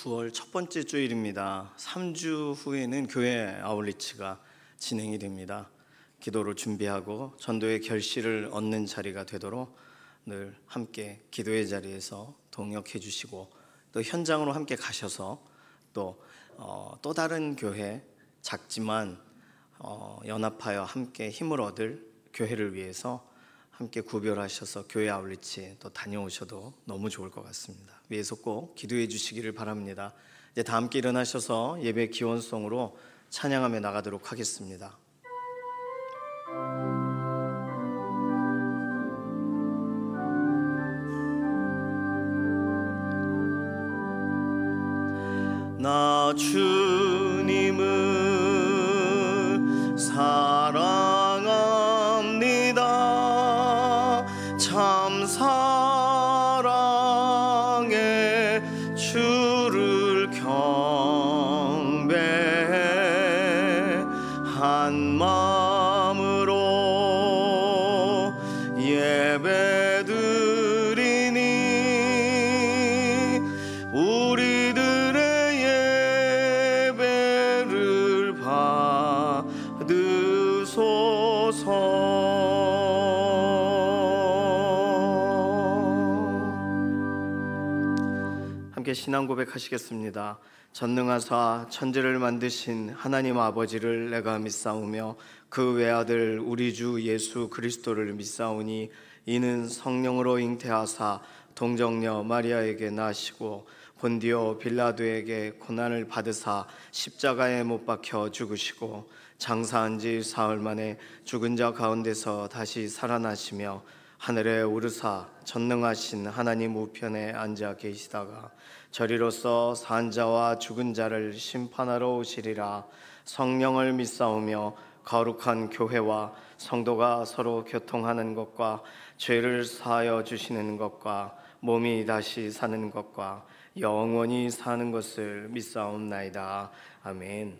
9월 첫 번째 주일입니다. 3주 후에는 교회 아울리치가 진행이 됩니다. 기도로 준비하고 전도의 결실을 얻는 자리가 되도록 늘 함께 기도의 자리에서 동역해 주시고, 또 현장으로 함께 가셔서 또 다른 교회, 작지만 연합하여 함께 힘을 얻을 교회를 위해서 함께 구별하셔서 교회 아울리치 또 다녀오셔도 너무 좋을 것 같습니다. 위에서 꼭 기도해 주시기를 바랍니다. 이제 다 함께 일어나셔서 예배 기원송으로 찬양하며 나가도록 하겠습니다. 나 주님을 사랑합니다. 참 사랑의 주를 경배한 마음으로 예배드리니 우리들의 예배를 받으소서. 함께 신앙 고백하시겠습니다. 전능하사 천지를 만드신 하나님 아버지를 내가 믿사오며 그 외아들 우리 주 예수 그리스도를 믿사오니 이는 성령으로 잉태하사 동정녀 마리아에게 나시고 본디오 빌라도에게 고난을 받으사 십자가에 못 박혀 죽으시고 장사한 지 사흘 만에 죽은 자 가운데서 다시 살아나시며 하늘에 오르사 전능하신 하나님 우편에 앉아 계시다가 저리로서 산 자와 죽은 자를 심판하러 오시리라. 성령을 믿사오며 거룩한 교회와 성도가 서로 교통하는 것과 죄를 사하여 주시는 것과 몸이 다시 사는 것과 영원히 사는 것을 믿사옵나이다. 아멘.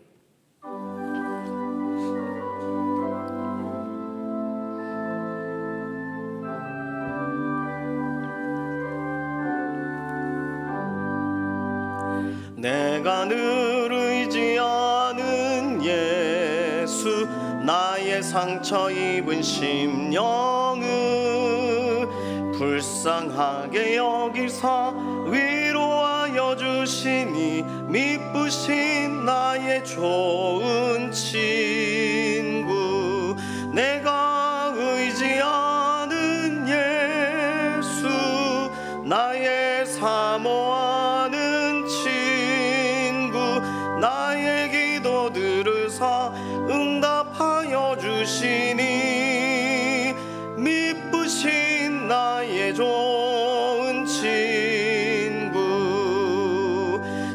내가 늘 의지하는 예수, 나의 상처 입은 심령을 불쌍하게 여기사 위로하여 주시니 미쁘신 나의 좋은 친구. 내가 의지하는 예수, 나의 사모하는 친구, 나의 기도 들으사 응답하여 주시니 미쁘신 나의 좋은 친구.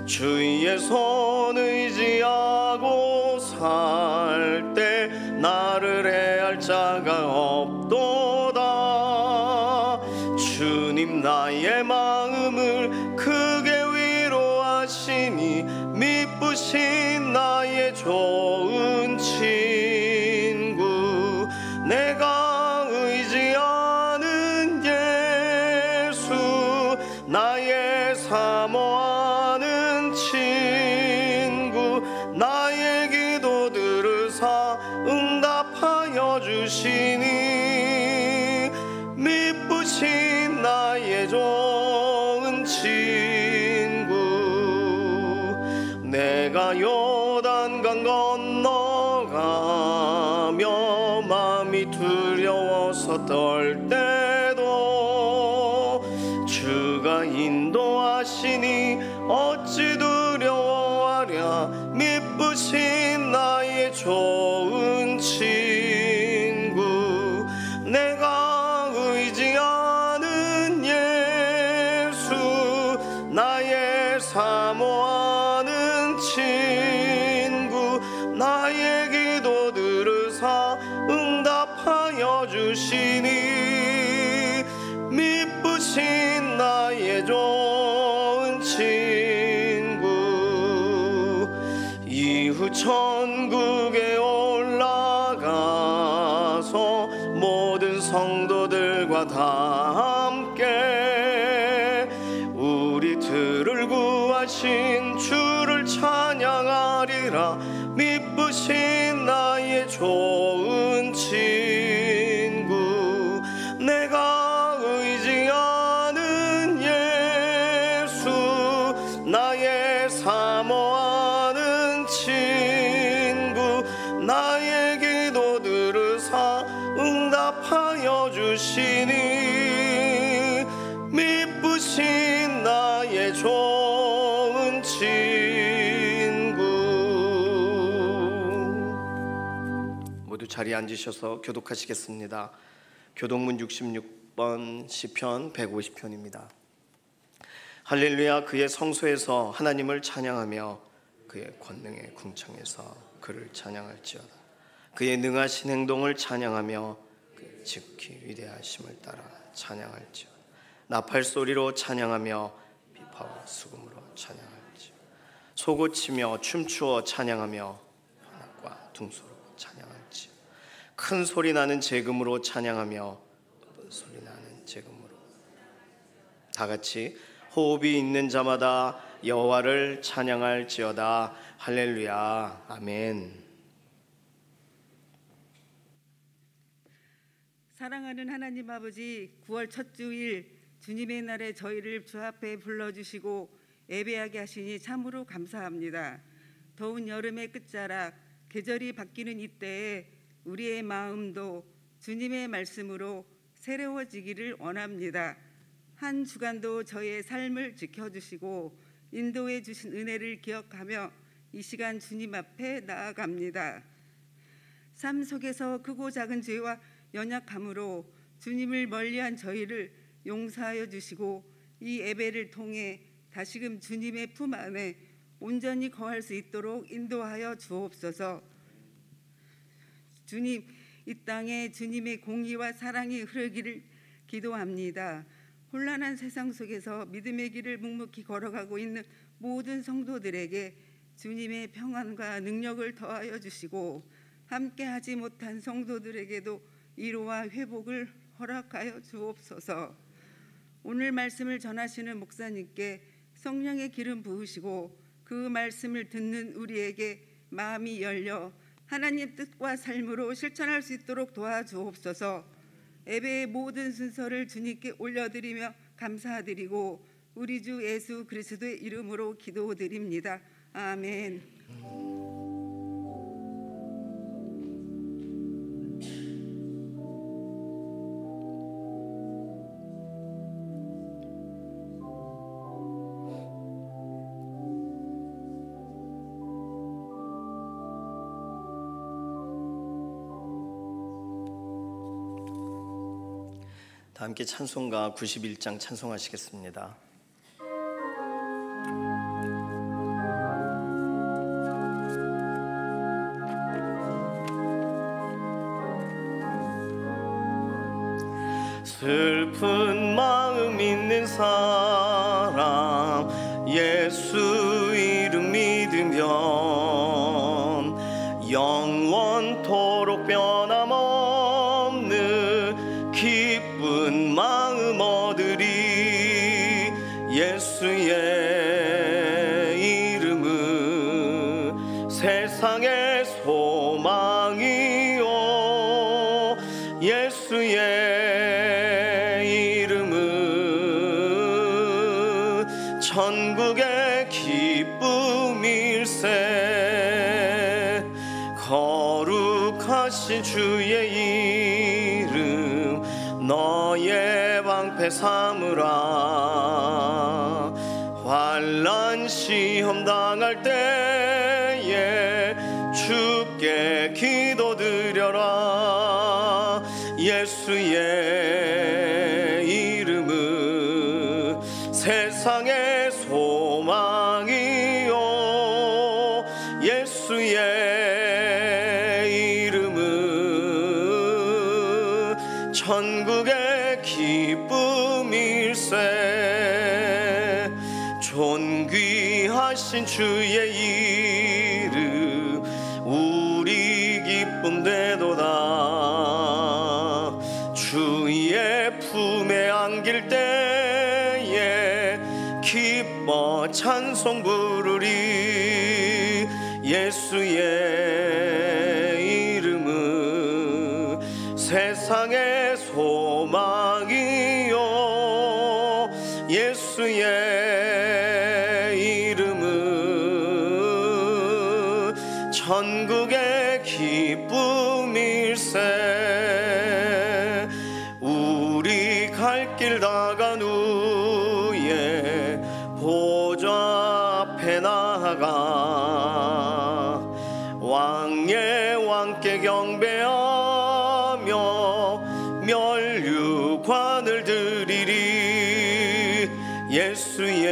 주의 손 의지하고 살 때 나를 해할 자가 없도다. 주님 나의 마음을 크게 위로하시니 미쁘신 나의 좋은 친구. 내가 의지하는 예수, 나의 사모하는 친구, 나의 기도 들으사 응답하여 주시니 미쁘신 나의 좋은 친구. 내가 요단강 건너가며 마음이 두려워서 떨 때도 주가 인도하시니 어찌 두려워하랴. 미쁘신 나의 좋은 친구. 내가 의지하는 예수, 나의 사모하는 친구, 나의 기도 들으사 응답하여 주시니 미쁘신 나의 좋은 친구. 이후 천국에 올라가서 모든 성도들과 다 함께 우리 들을 구하신 할렐루야. 미쁘신 나의 좋은 친구, 내가 의지하는 예수, 나의 사모하는 친구, 나의 기도 들으사 응답하여 주시니 미쁘신 나의 좋은 친구. 모두 자리에 앉으셔서 교독하시겠습니다. 교독문 66번 시편 150편입니다. 할렐루야. 그의 성소에서 하나님을 찬양하며 그의 권능의 궁창에서 그를 찬양할지어다. 그의 능하신 행동을 찬양하며 그의 지극히 위대하심을 따라 찬양할지어다. 나팔 소리로 찬양하며 비파와 수금으로 찬양할지어다. 소고치며 춤추어 찬양하며 환악과 둥소로 찬양할지어다. 큰 소리 나는 재금으로 찬양하며 높은 소리 나는 재금으로. 다 같이 호흡이 있는 자마다 여호와를 찬양할지어다. 할렐루야. 아멘. 사랑하는 하나님 아버지, 9월 첫 주일 주님의 날에 저희를 주 앞에 불러주시고 예배하게 하시니 참으로 감사합니다. 더운 여름의 끝자락, 계절이 바뀌는 이때에 우리의 마음도 주님의 말씀으로 새로워지기를 원합니다. 한 주간도 저희의 삶을 지켜주시고 인도해 주신 은혜를 기억하며 이 시간 주님 앞에 나아갑니다. 삶 속에서 크고 작은 죄와 연약함으로 주님을 멀리한 저희를 용서하여 주시고 이 예배를 통해 다시금 주님의 품 안에 온전히 거할 수 있도록 인도하여 주옵소서. 주님, 이 땅에 주님의 공의와 사랑이 흐르기를 기도합니다. 혼란한 세상 속에서 믿음의 길을 묵묵히 걸어가고 있는 모든 성도들에게 주님의 평안과 능력을 더하여 주시고 함께하지 못한 성도들에게도 위로와 회복을 허락하여 주옵소서. 오늘 말씀을 전하시는 목사님께 성령의 기름 부으시고 그 말씀을 듣는 우리에게 마음이 열려 하나님 뜻과 삶으로 실천할 수 있도록 도와주옵소서. 예배의 모든 순서를 주님께 올려드리며 감사드리고 우리 주 예수 그리스도의 이름으로 기도드립니다. 아멘. 다 함께 찬송가 91장 찬송하시겠습니다. 슬픈 마음 있는 사람 예수 이름 믿으면 영원토록 변함없는 기쁜 마음 얻으리. 예수의 이름은 세상의 소망이요 예수의 천국의 기쁨일세. 거룩하신 주의 이름 너의 방패 삼으라. 환난 시험 당할 때에 주께 기도드려라. 예수의 이름은 세상의 소망이요 예수의 이름은 천국의 기쁨일세. 존귀하신 주의 이름 우리 기쁨 되도다. 주의 품에 안길 때에 기뻐 찬송 부르리. 예수 예수의 이름은 세상의 소망이요 예수의 이름은 천국의 기쁨일세. 우리 갈 길 다간 후에 보좌 앞에 나아가 왕의 왕께 경배하며 면류관을 드리리. 예수의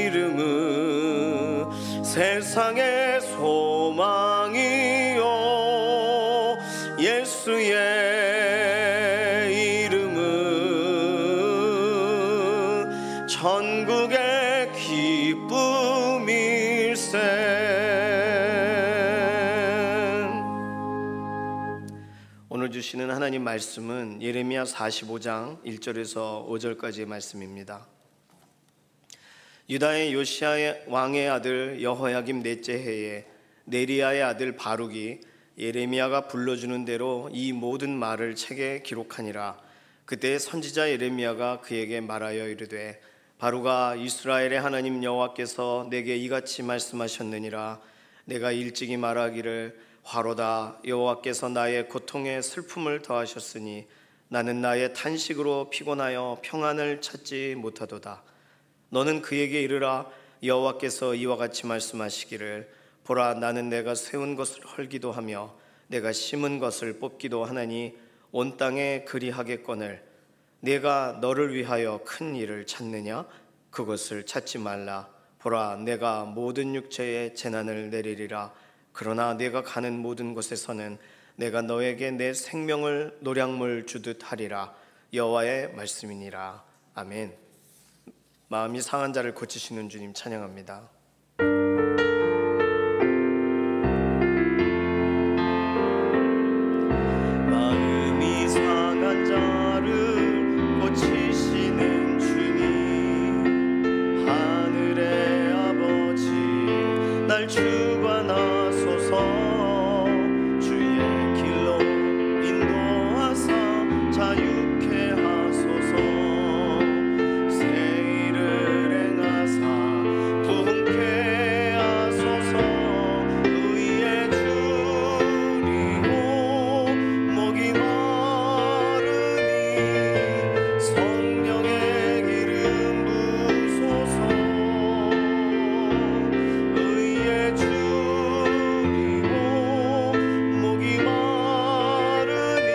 이름은 세상의 소망이요 예수의 이름은 천국의 기쁨일세. 오늘 주시는 하나님 말씀은 예레미야 45장 1절에서 5절까지의 말씀입니다. 유다의 요시야 왕의 아들 여호야김 넷째 해에 네리야의 아들 바룩이 예레미야가 불러주는 대로 이 모든 말을 책에 기록하니라. 그때 선지자 예레미야가 그에게 말하여 이르되 바룩아, 이스라엘의 하나님 여호와께서 내게 이같이 말씀하셨느니라. 내가 일찍이 말하기를 화로다, 여호와께서 나의 고통에 슬픔을 더하셨으니 나는 나의 탄식으로 피곤하여 평안을 찾지 못하도다. 너는 그에게 이르라. 여호와께서 이와 같이 말씀하시기를 보라, 나는 내가 세운 것을 헐기도 하며 내가 심은 것을 뽑기도 하나니 온 땅에 그리하겠거늘 내가 너를 위하여 큰 일을 찾느냐? 그것을 찾지 말라. 보라, 내가 모든 육체에 재난을 내리리라. 그러나 내가 가는 모든 곳에서는 내가 너에게 내 생명을 노량물 주듯 하리라. 여호와의 말씀이니라. 아멘. 마음이 상한 자를 고치시는 주님 찬양합니다. 마음이 상한 자를 고치시는 주님, 하늘의 아버지 날 주관하소서. 주의 길로 인도하사 자유케 하소서. 새 일을 행하사 부흥케 하소서. 의의 줄이고 목이 마르니 성령의 기름 부소서. 의의 줄이고 목이 마르니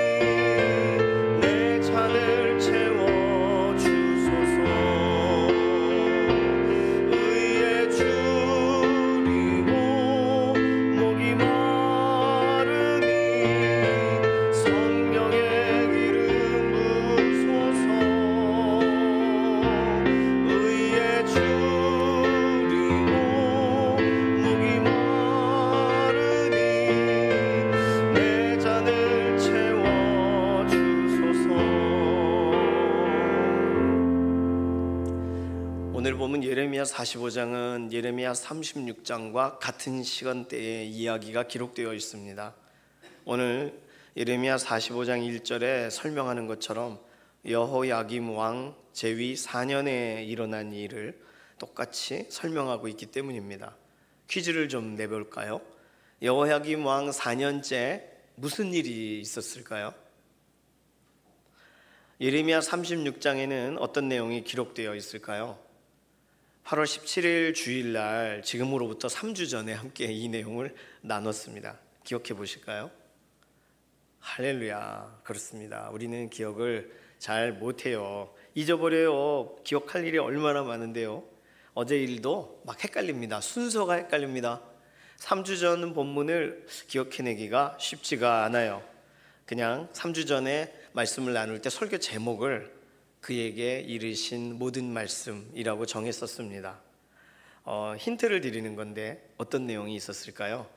내 잔을 채워 주소서. 의의 줄이고 목이 마르니 성령의 기름 부소서. 의의 줄이고 목이 마르니 내 잔을 채워 주소서. 오늘 보면 예레미야 45장은 예레미야 36장과 같은 시간대의 이야기가 기록되어 있습니다. 오늘 예레미야 45장 1절에 설명하는 것처럼 여호야김 왕 제위 4년에 일어난 일을 똑같이 설명하고 있기 때문입니다. 퀴즈를 좀 내볼까요? 여호야김 왕 4년째 무슨 일이 있었을까요? 예레미야 36장에는 어떤 내용이 기록되어 있을까요? 8월 17일 주일날 지금으로부터 3주 전에 함께 이 내용을 나눴습니다. 기억해 보실까요? 할렐루야. 그렇습니다. 우리는 기억을 잘 못해요. 잊어버려요. 기억할 일이 얼마나 많은데요. 어제 일도 막 헷갈립니다. 순서가 헷갈립니다. 3주 전 본문을 기억해내기가 쉽지가 않아요. 그냥 3주 전에 말씀을 나눌 때 설교 제목을 그에게 이르신 모든 말씀이라고 정했었습니다. 힌트를 드리는 건데 어떤 내용이 있었을까요?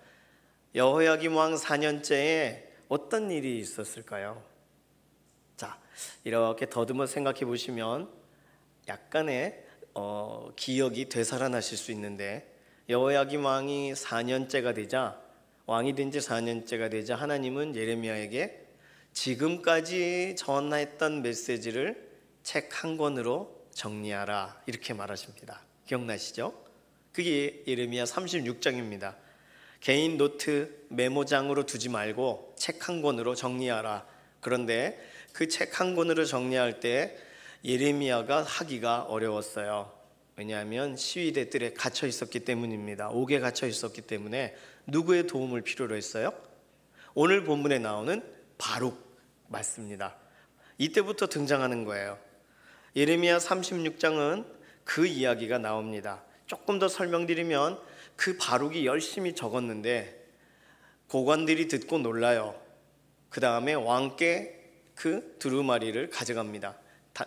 여호야김 왕 4년째에 어떤 일이 있었을까요? 자, 이렇게 더듬어 생각해 보시면 약간의 기억이 되살아나실 수 있는데 여호야김 왕이 4년째가 되자, 왕이 된 지 4년째가 되자 하나님은 예레미야에게 지금까지 전했던 메시지를 책 한 권으로 정리하라 이렇게 말하십니다. 기억나시죠? 그게 예레미야 36장입니다. 개인 노트 메모장으로 두지 말고 책 한 권으로 정리하라. 그런데 그 책 한 권으로 정리할 때 예레미야가 하기가 어려웠어요. 왜냐하면 시위대들에 갇혀 있었기 때문입니다. 옥에 갇혀 있었기 때문에 누구의 도움을 필요로 했어요? 오늘 본문에 나오는 바룩 맞습니다. 이때부터 등장하는 거예요. 예레미야 36장은 그 이야기가 나옵니다. 조금 더 설명드리면 그 바룩이 열심히 적었는데 고관들이 듣고 놀라요. 그 다음에 왕께 그 두루마리를 가져갑니다.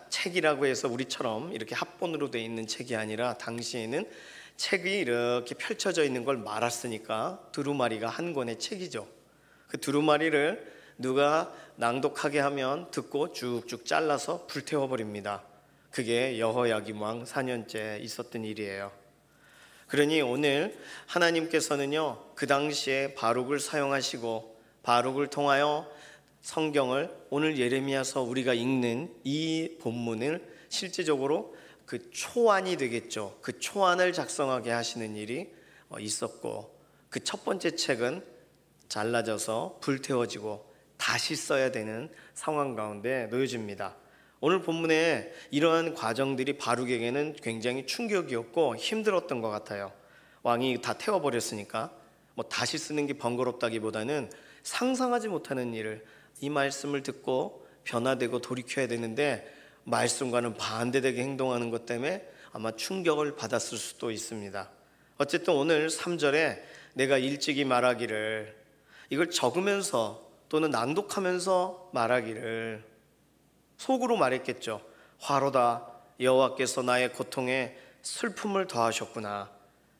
책이라고 해서 우리처럼 이렇게 합본으로 되어 있는 책이 아니라 당시에는 책이 이렇게 펼쳐져 있는 걸 말았으니까 두루마리가 한 권의 책이죠. 그 두루마리를 누가 낭독하게 하면 듣고 쭉쭉 잘라서 불태워버립니다. 그게 여호야김 왕 4년째 있었던 일이에요. 그러니 오늘 하나님께서는요, 그 당시에 바룩을 사용하시고 바룩을 통하여 성경을, 오늘 예레미야서 우리가 읽는 이 본문을 실제적으로 그 초안이 되겠죠. 그 초안을 작성하게 하시는 일이 있었고, 그 첫 번째 책은 잘라져서 불태워지고 다시 써야 되는 상황 가운데 놓여집니다. 오늘 본문에 이러한 과정들이 바룩에게는 굉장히 충격이었고 힘들었던 것 같아요. 왕이 다 태워버렸으니까 뭐 다시 쓰는 게 번거롭다기보다는 상상하지 못하는 일을, 이 말씀을 듣고 변화되고 돌이켜야 되는데 말씀과는 반대되게 행동하는 것 때문에 아마 충격을 받았을 수도 있습니다. 어쨌든 오늘 3절에 내가 일찍이 말하기를, 이걸 적으면서 또는 낭독하면서 말하기를, 속으로 말했겠죠. 화로다, 여호와께서 나의 고통에 슬픔을 더하셨구나.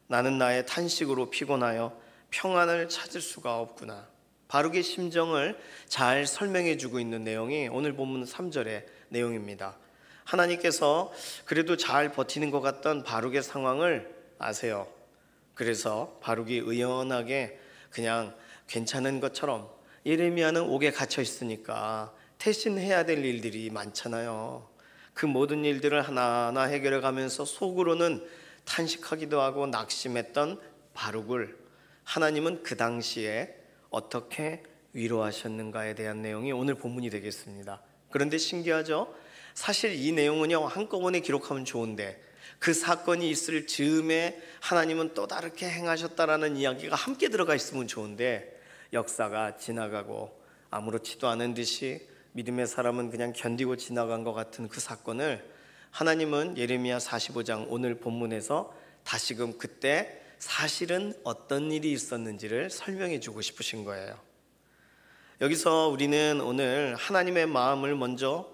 나는 나의 탄식으로 피곤하여 평안을 찾을 수가 없구나. 바룩의 심정을 잘 설명해 주고 있는 내용이 오늘 본문 3절의 내용입니다. 하나님께서 그래도 잘 버티는 것 같던 바룩의 상황을 아세요. 그래서 바룩이 의연하게 그냥 괜찮은 것처럼, 예레미야는 옥에 갇혀 있으니까 대신해야 될 일들이 많잖아요. 그 모든 일들을 하나하나 해결해 가면서 속으로는 탄식하기도 하고 낙심했던 바룩을 하나님은 그 당시에 어떻게 위로하셨는가에 대한 내용이 오늘 본문이 되겠습니다. 그런데 신기하죠? 사실 이 내용은요, 한꺼번에 기록하면 좋은데 그 사건이 있을 즈음에 하나님은 또 다르게 행하셨다라는 이야기가 함께 들어가 있으면 좋은데, 역사가 지나가고 아무렇지도 않은 듯이 믿음의 사람은 그냥 견디고 지나간 것 같은 그 사건을 하나님은 예레미야 45장 오늘 본문에서 다시금 그때 사실은 어떤 일이 있었는지를 설명해 주고 싶으신 거예요. 여기서 우리는 오늘 하나님의 마음을 먼저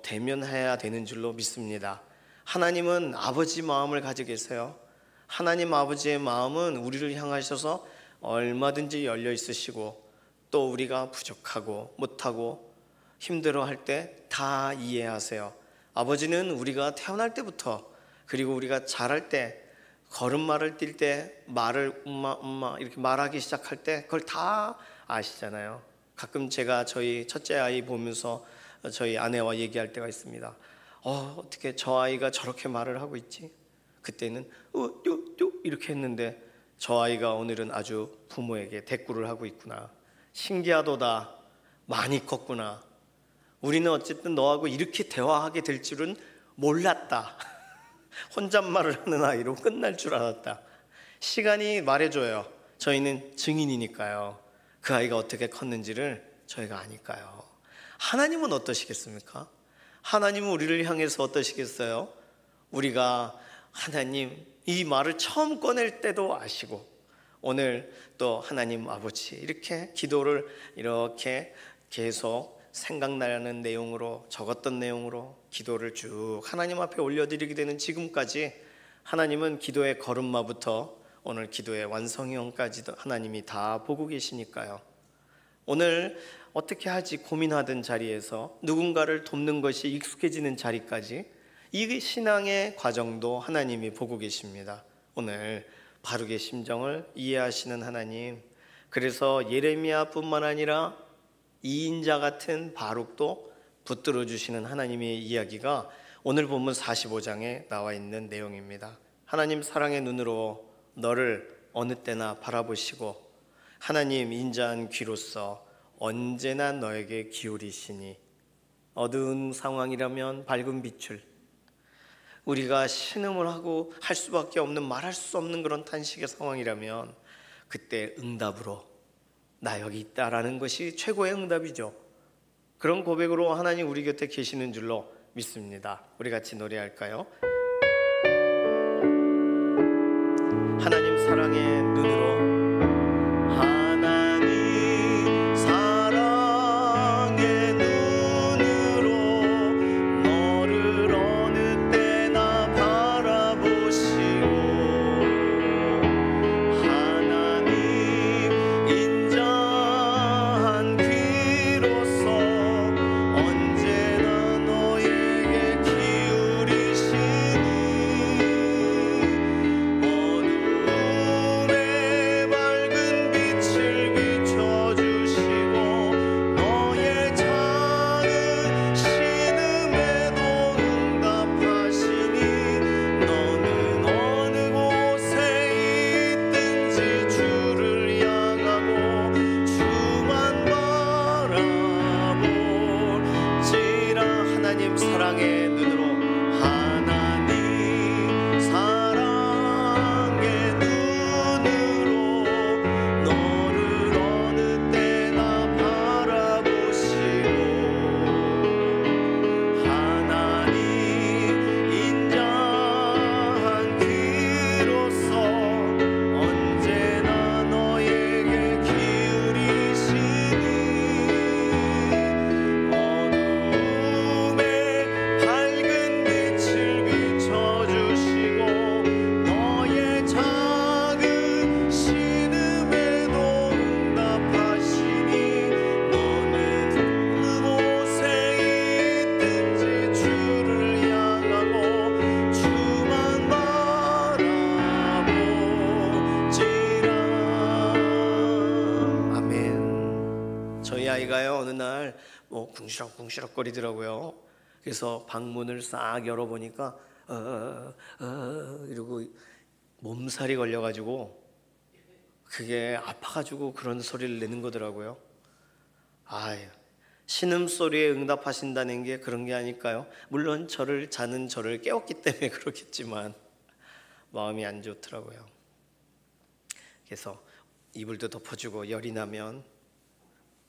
대면해야 되는 줄로 믿습니다. 하나님은 아버지 마음을 가지고 계세요. 하나님 아버지의 마음은 우리를 향하셔서 얼마든지 열려 있으시고, 또 우리가 부족하고 못하고 힘들어할 때 다 이해하세요. 아버지는 우리가 태어날 때부터, 그리고 우리가 자랄 때, 걸음마를 뛸 때 말을 엄마 이렇게 말하기 시작할 때 그걸 다 아시잖아요. 가끔 제가 저희 첫째 아이 보면서 저희 아내와 얘기할 때가 있습니다. 어떻게 저 아이가 저렇게 말을 하고 있지? 그때는 이렇게 했는데 저 아이가 오늘은 아주 부모에게 대꾸를 하고 있구나. 신기하도다. 많이 컸구나. 우리는 어쨌든 너하고 이렇게 대화하게 될 줄은 몰랐다. 혼잣말을 하는 아이로 끝날 줄 알았다. 시간이 말해줘요. 저희는 증인이니까요. 그 아이가 어떻게 컸는지를 저희가 아니까요. 하나님은 어떠시겠습니까? 하나님은 우리를 향해서 어떠시겠어요? 우리가 하나님 이 말을 처음 꺼낼 때도 아시고, 오늘 또 하나님 아버지 이렇게 기도를 이렇게 계속 생각나는 내용으로, 적었던 내용으로 기도를 쭉 하나님 앞에 올려드리게 되는 지금까지 하나님은 기도의 걸음마부터 오늘 기도의 완성형까지도 하나님이 다 보고 계시니까요. 오늘 어떻게 할지 고민하던 자리에서 누군가를 돕는 것이 익숙해지는 자리까지 이 신앙의 과정도 하나님이 보고 계십니다. 오늘 바룩의 심정을 이해하시는 하나님, 그래서 예레미야뿐만 아니라 이인자 같은 바룩도 붙들어 주시는 하나님의 이야기가 오늘 본문 45장에 나와 있는 내용입니다. 하나님 사랑의 눈으로 너를 어느 때나 바라보시고 하나님 인자한 귀로서 언제나 너에게 기울이시니, 어두운 상황이라면 밝은 빛을, 우리가 신음을 하고 할 수밖에 없는, 말할 수 없는 그런 탄식의 상황이라면 그때 응답으로 나 여기 있다라는 것이 최고의 응답이죠. 그런 고백으로 하나님 우리 곁에 계시는 줄로 믿습니다. 우리 같이 노래할까요? 하나님 사랑의 눈으로, 하나님 사랑의 눈으로 너를 어느 때나 바라보시고 하나님 인자한 귀로서 언제나 너에게 기울이시니, 어둠에 밝은 빛을 비춰주시고 너의 작은 신음에도 응답하시니, 너는 어느 곳에 있든지 주를 향하고 주만 바라볼지라. 하나님 사랑의 눈으로, 하나님 사랑의 눈으로 너를 어느 때나 바라보시고 하나님 인자한 귀로서 언제나 너에게 기울이시니, 어둠에 밝은 빛을 비춰주시고 너의 작은 신음에도 응답하시니, 너는 어느 곳에 있든지 주를 향하고 주만 바라볼지라. 아멘. 저희 아이가요 어느 날 궁시렁궁시렁 거리더라고요. 그래서 방문을 싹 열어보니까 이러고 몸살이 걸려가지고 그게 아파가지고 그런 소리를 내는 거더라고요. 신음소리에 응답하신다는 게 그런 게 아닐까요? 물론 자는 저를 깨웠기 때문에 그렇겠지만 마음이 안 좋더라고요. 그래서 이불도 덮어주고 열이 나면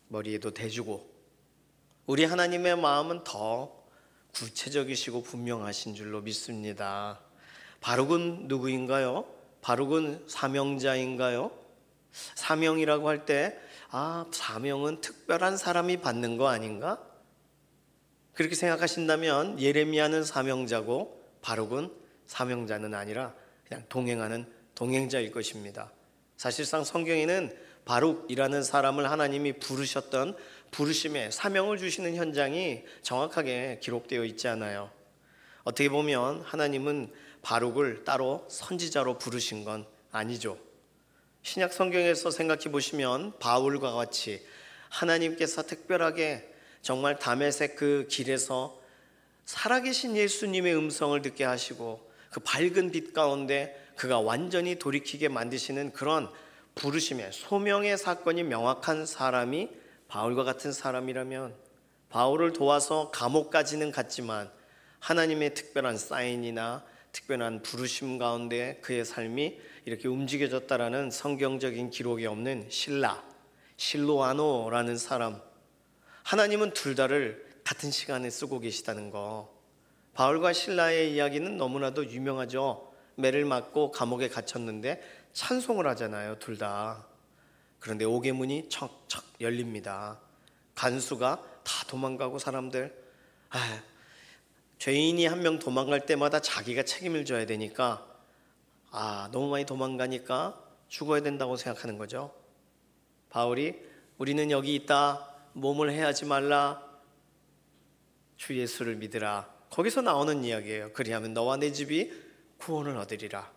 머리에도 대주고, 우리 하나님의 마음은 더 구체적이시고 분명하신 줄로 믿습니다. 바룩은 누구인가요? 바룩은 사명자인가요? 사명이라고 할 때 사명은 특별한 사람이 받는 거 아닌가? 그렇게 생각하신다면 예레미야는 사명자고 바룩은 사명자는 아니라 그냥 동행하는 동행자일 것입니다. 사실상 성경에는 바룩이라는 사람을 하나님이 부르셨던 부르심에 사명을 주시는 현장이 정확하게 기록되어 있지 않아요. 어떻게 보면 하나님은 바룩을 따로 선지자로 부르신 건 아니죠. 신약 성경에서 생각해 보시면 바울과 같이 하나님께서 특별하게 정말 다메섹 그 길에서 살아계신 예수님의 음성을 듣게 하시고 그 밝은 빛 가운데 그가 완전히 돌이키게 만드시는 그런 부르심의 소명의 사건이 명확한 사람이 바울과 같은 사람이라면, 바울을 도와서 감옥까지는 갔지만 하나님의 특별한 사인이나 특별한 부르심 가운데 그의 삶이 이렇게 움직여졌다라는 성경적인 기록이 없는 실로아노라는 사람, 하나님은 둘 다를 같은 시간에 쓰고 계시다는 거. 바울과 실라의 이야기는 너무나도 유명하죠. 매를 맞고 감옥에 갇혔는데 찬송을 하잖아요, 둘 다. 그런데 옥의 문이 척척 열립니다. 간수가 다 도망가고 사람들 죄인이 한 명 도망갈 때마다 자기가 책임을 져야 되니까 너무 많이 도망가니까 죽어야 된다고 생각하는 거죠. 바울이 우리는 여기 있다, 몸을 해하지 말라, 주 예수를 믿으라. 거기서 나오는 이야기예요. 그리하면 너와 내 집이 구원을 얻으리라.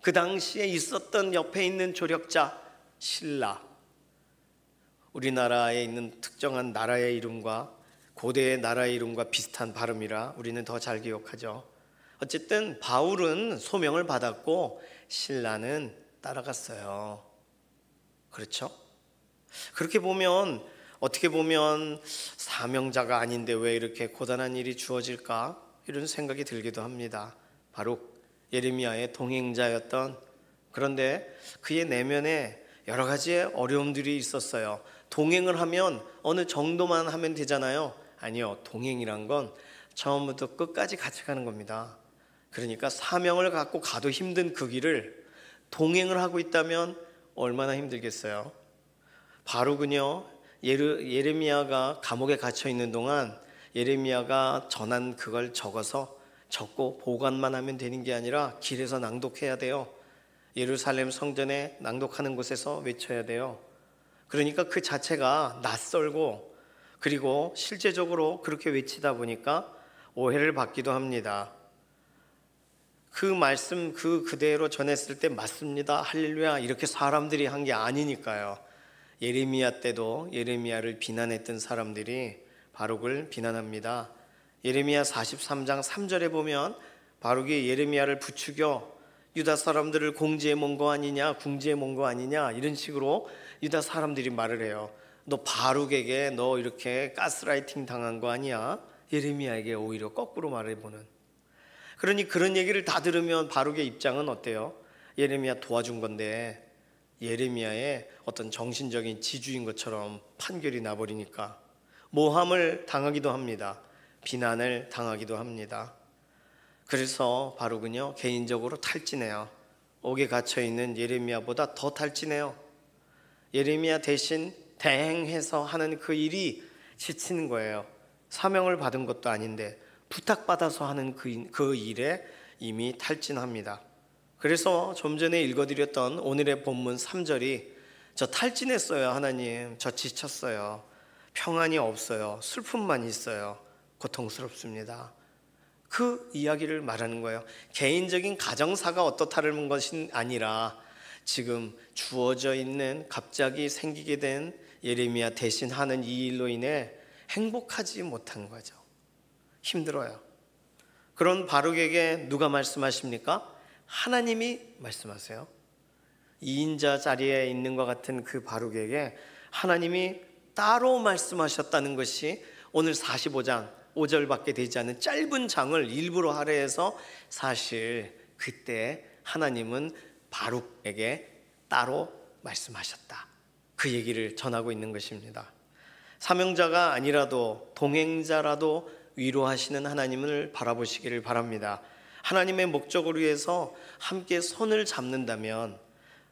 그 당시에 있었던 옆에 있는 조력자 신라, 우리나라에 있는 특정한 나라의 이름과 고대의 나라의 이름과 비슷한 발음이라 우리는 더 잘 기억하죠. 어쨌든 바울은 소명을 받았고 신라는 따라갔어요. 그렇죠? 그렇게 보면 어떻게 보면 사명자가 아닌데 왜 이렇게 고단한 일이 주어질까? 이런 생각이 들기도 합니다. 바룩, 예레미야의 동행자였던, 그런데 그의 내면에 여러 가지의 어려움들이 있었어요. 동행을 하면 어느 정도만 하면 되잖아요. 아니요, 동행이란 건 처음부터 끝까지 같이 가는 겁니다. 그러니까 사명을 갖고 가도 힘든 그 길을 동행을 하고 있다면 얼마나 힘들겠어요. 바룩은요, 예레미야가 감옥에 갇혀 있는 동안 예레미야가 전한 그걸 적고 보관만 하면 되는 게 아니라 길에서 낭독해야 돼요. 예루살렘 성전에 낭독하는 곳에서 외쳐야 돼요. 그러니까 그 자체가 낯설고, 그리고 실제적으로 그렇게 외치다 보니까 오해를 받기도 합니다. 그 말씀 그대로 전했을 때 맞습니다, 할렐루야, 이렇게 사람들이 한 게 아니니까요. 예레미야 때도 예레미야를 비난했던 사람들이 바룩을 비난합니다. 예레미야 43장 3절에 보면 바룩이 예레미야를 부추겨 유다 사람들을 공지해 몬 거 아니냐, 궁지해 몬 거 아니냐, 이런 식으로 유다 사람들이 말을 해요. 너 바룩에게 너 이렇게 가스라이팅 당한 거 아니야? 예레미야에게 오히려 거꾸로 말해보는. 그러니 그런 얘기를 다 들으면 바룩의 입장은 어때요? 예레미야 도와준 건데 예레미야의 어떤 정신적인 지주인 것처럼 판결이 나버리니까 모함을 당하기도 합니다. 비난을 당하기도 합니다. 그래서 바룩은요, 개인적으로 탈진해요. 옥에 갇혀있는 예레미야보다 더 탈진해요. 예레미야 대신 대행해서 하는 그 일이 지치는 거예요. 사명을 받은 것도 아닌데 부탁받아서 하는 그 일에 이미 탈진합니다. 그래서 좀 전에 읽어드렸던 오늘의 본문 3절이 저 탈진했어요, 하나님, 저 지쳤어요, 평안이 없어요, 슬픔만 있어요, 고통스럽습니다, 그 이야기를 말하는 거예요. 개인적인 가정사가 어떻다는 것이 아니라 지금 주어져 있는, 갑자기 생기게 된 예레미야 대신 하는 이 일로 인해 행복하지 못한 거죠. 힘들어요. 그런 바룩에게 누가 말씀하십니까? 하나님이 말씀하세요. 2인자 자리에 있는 것 같은 그 바룩에게 하나님이 따로 말씀하셨다는 것이 오늘 45장 5절밖에 되지 않은 짧은 장을 일부러 할애해서 사실 그때 하나님은 바룩에게 따로 말씀하셨다, 그 얘기를 전하고 있는 것입니다. 사명자가 아니라도 동행자라도 위로하시는 하나님을 바라보시기를 바랍니다. 하나님의 목적을 위해서 함께 손을 잡는다면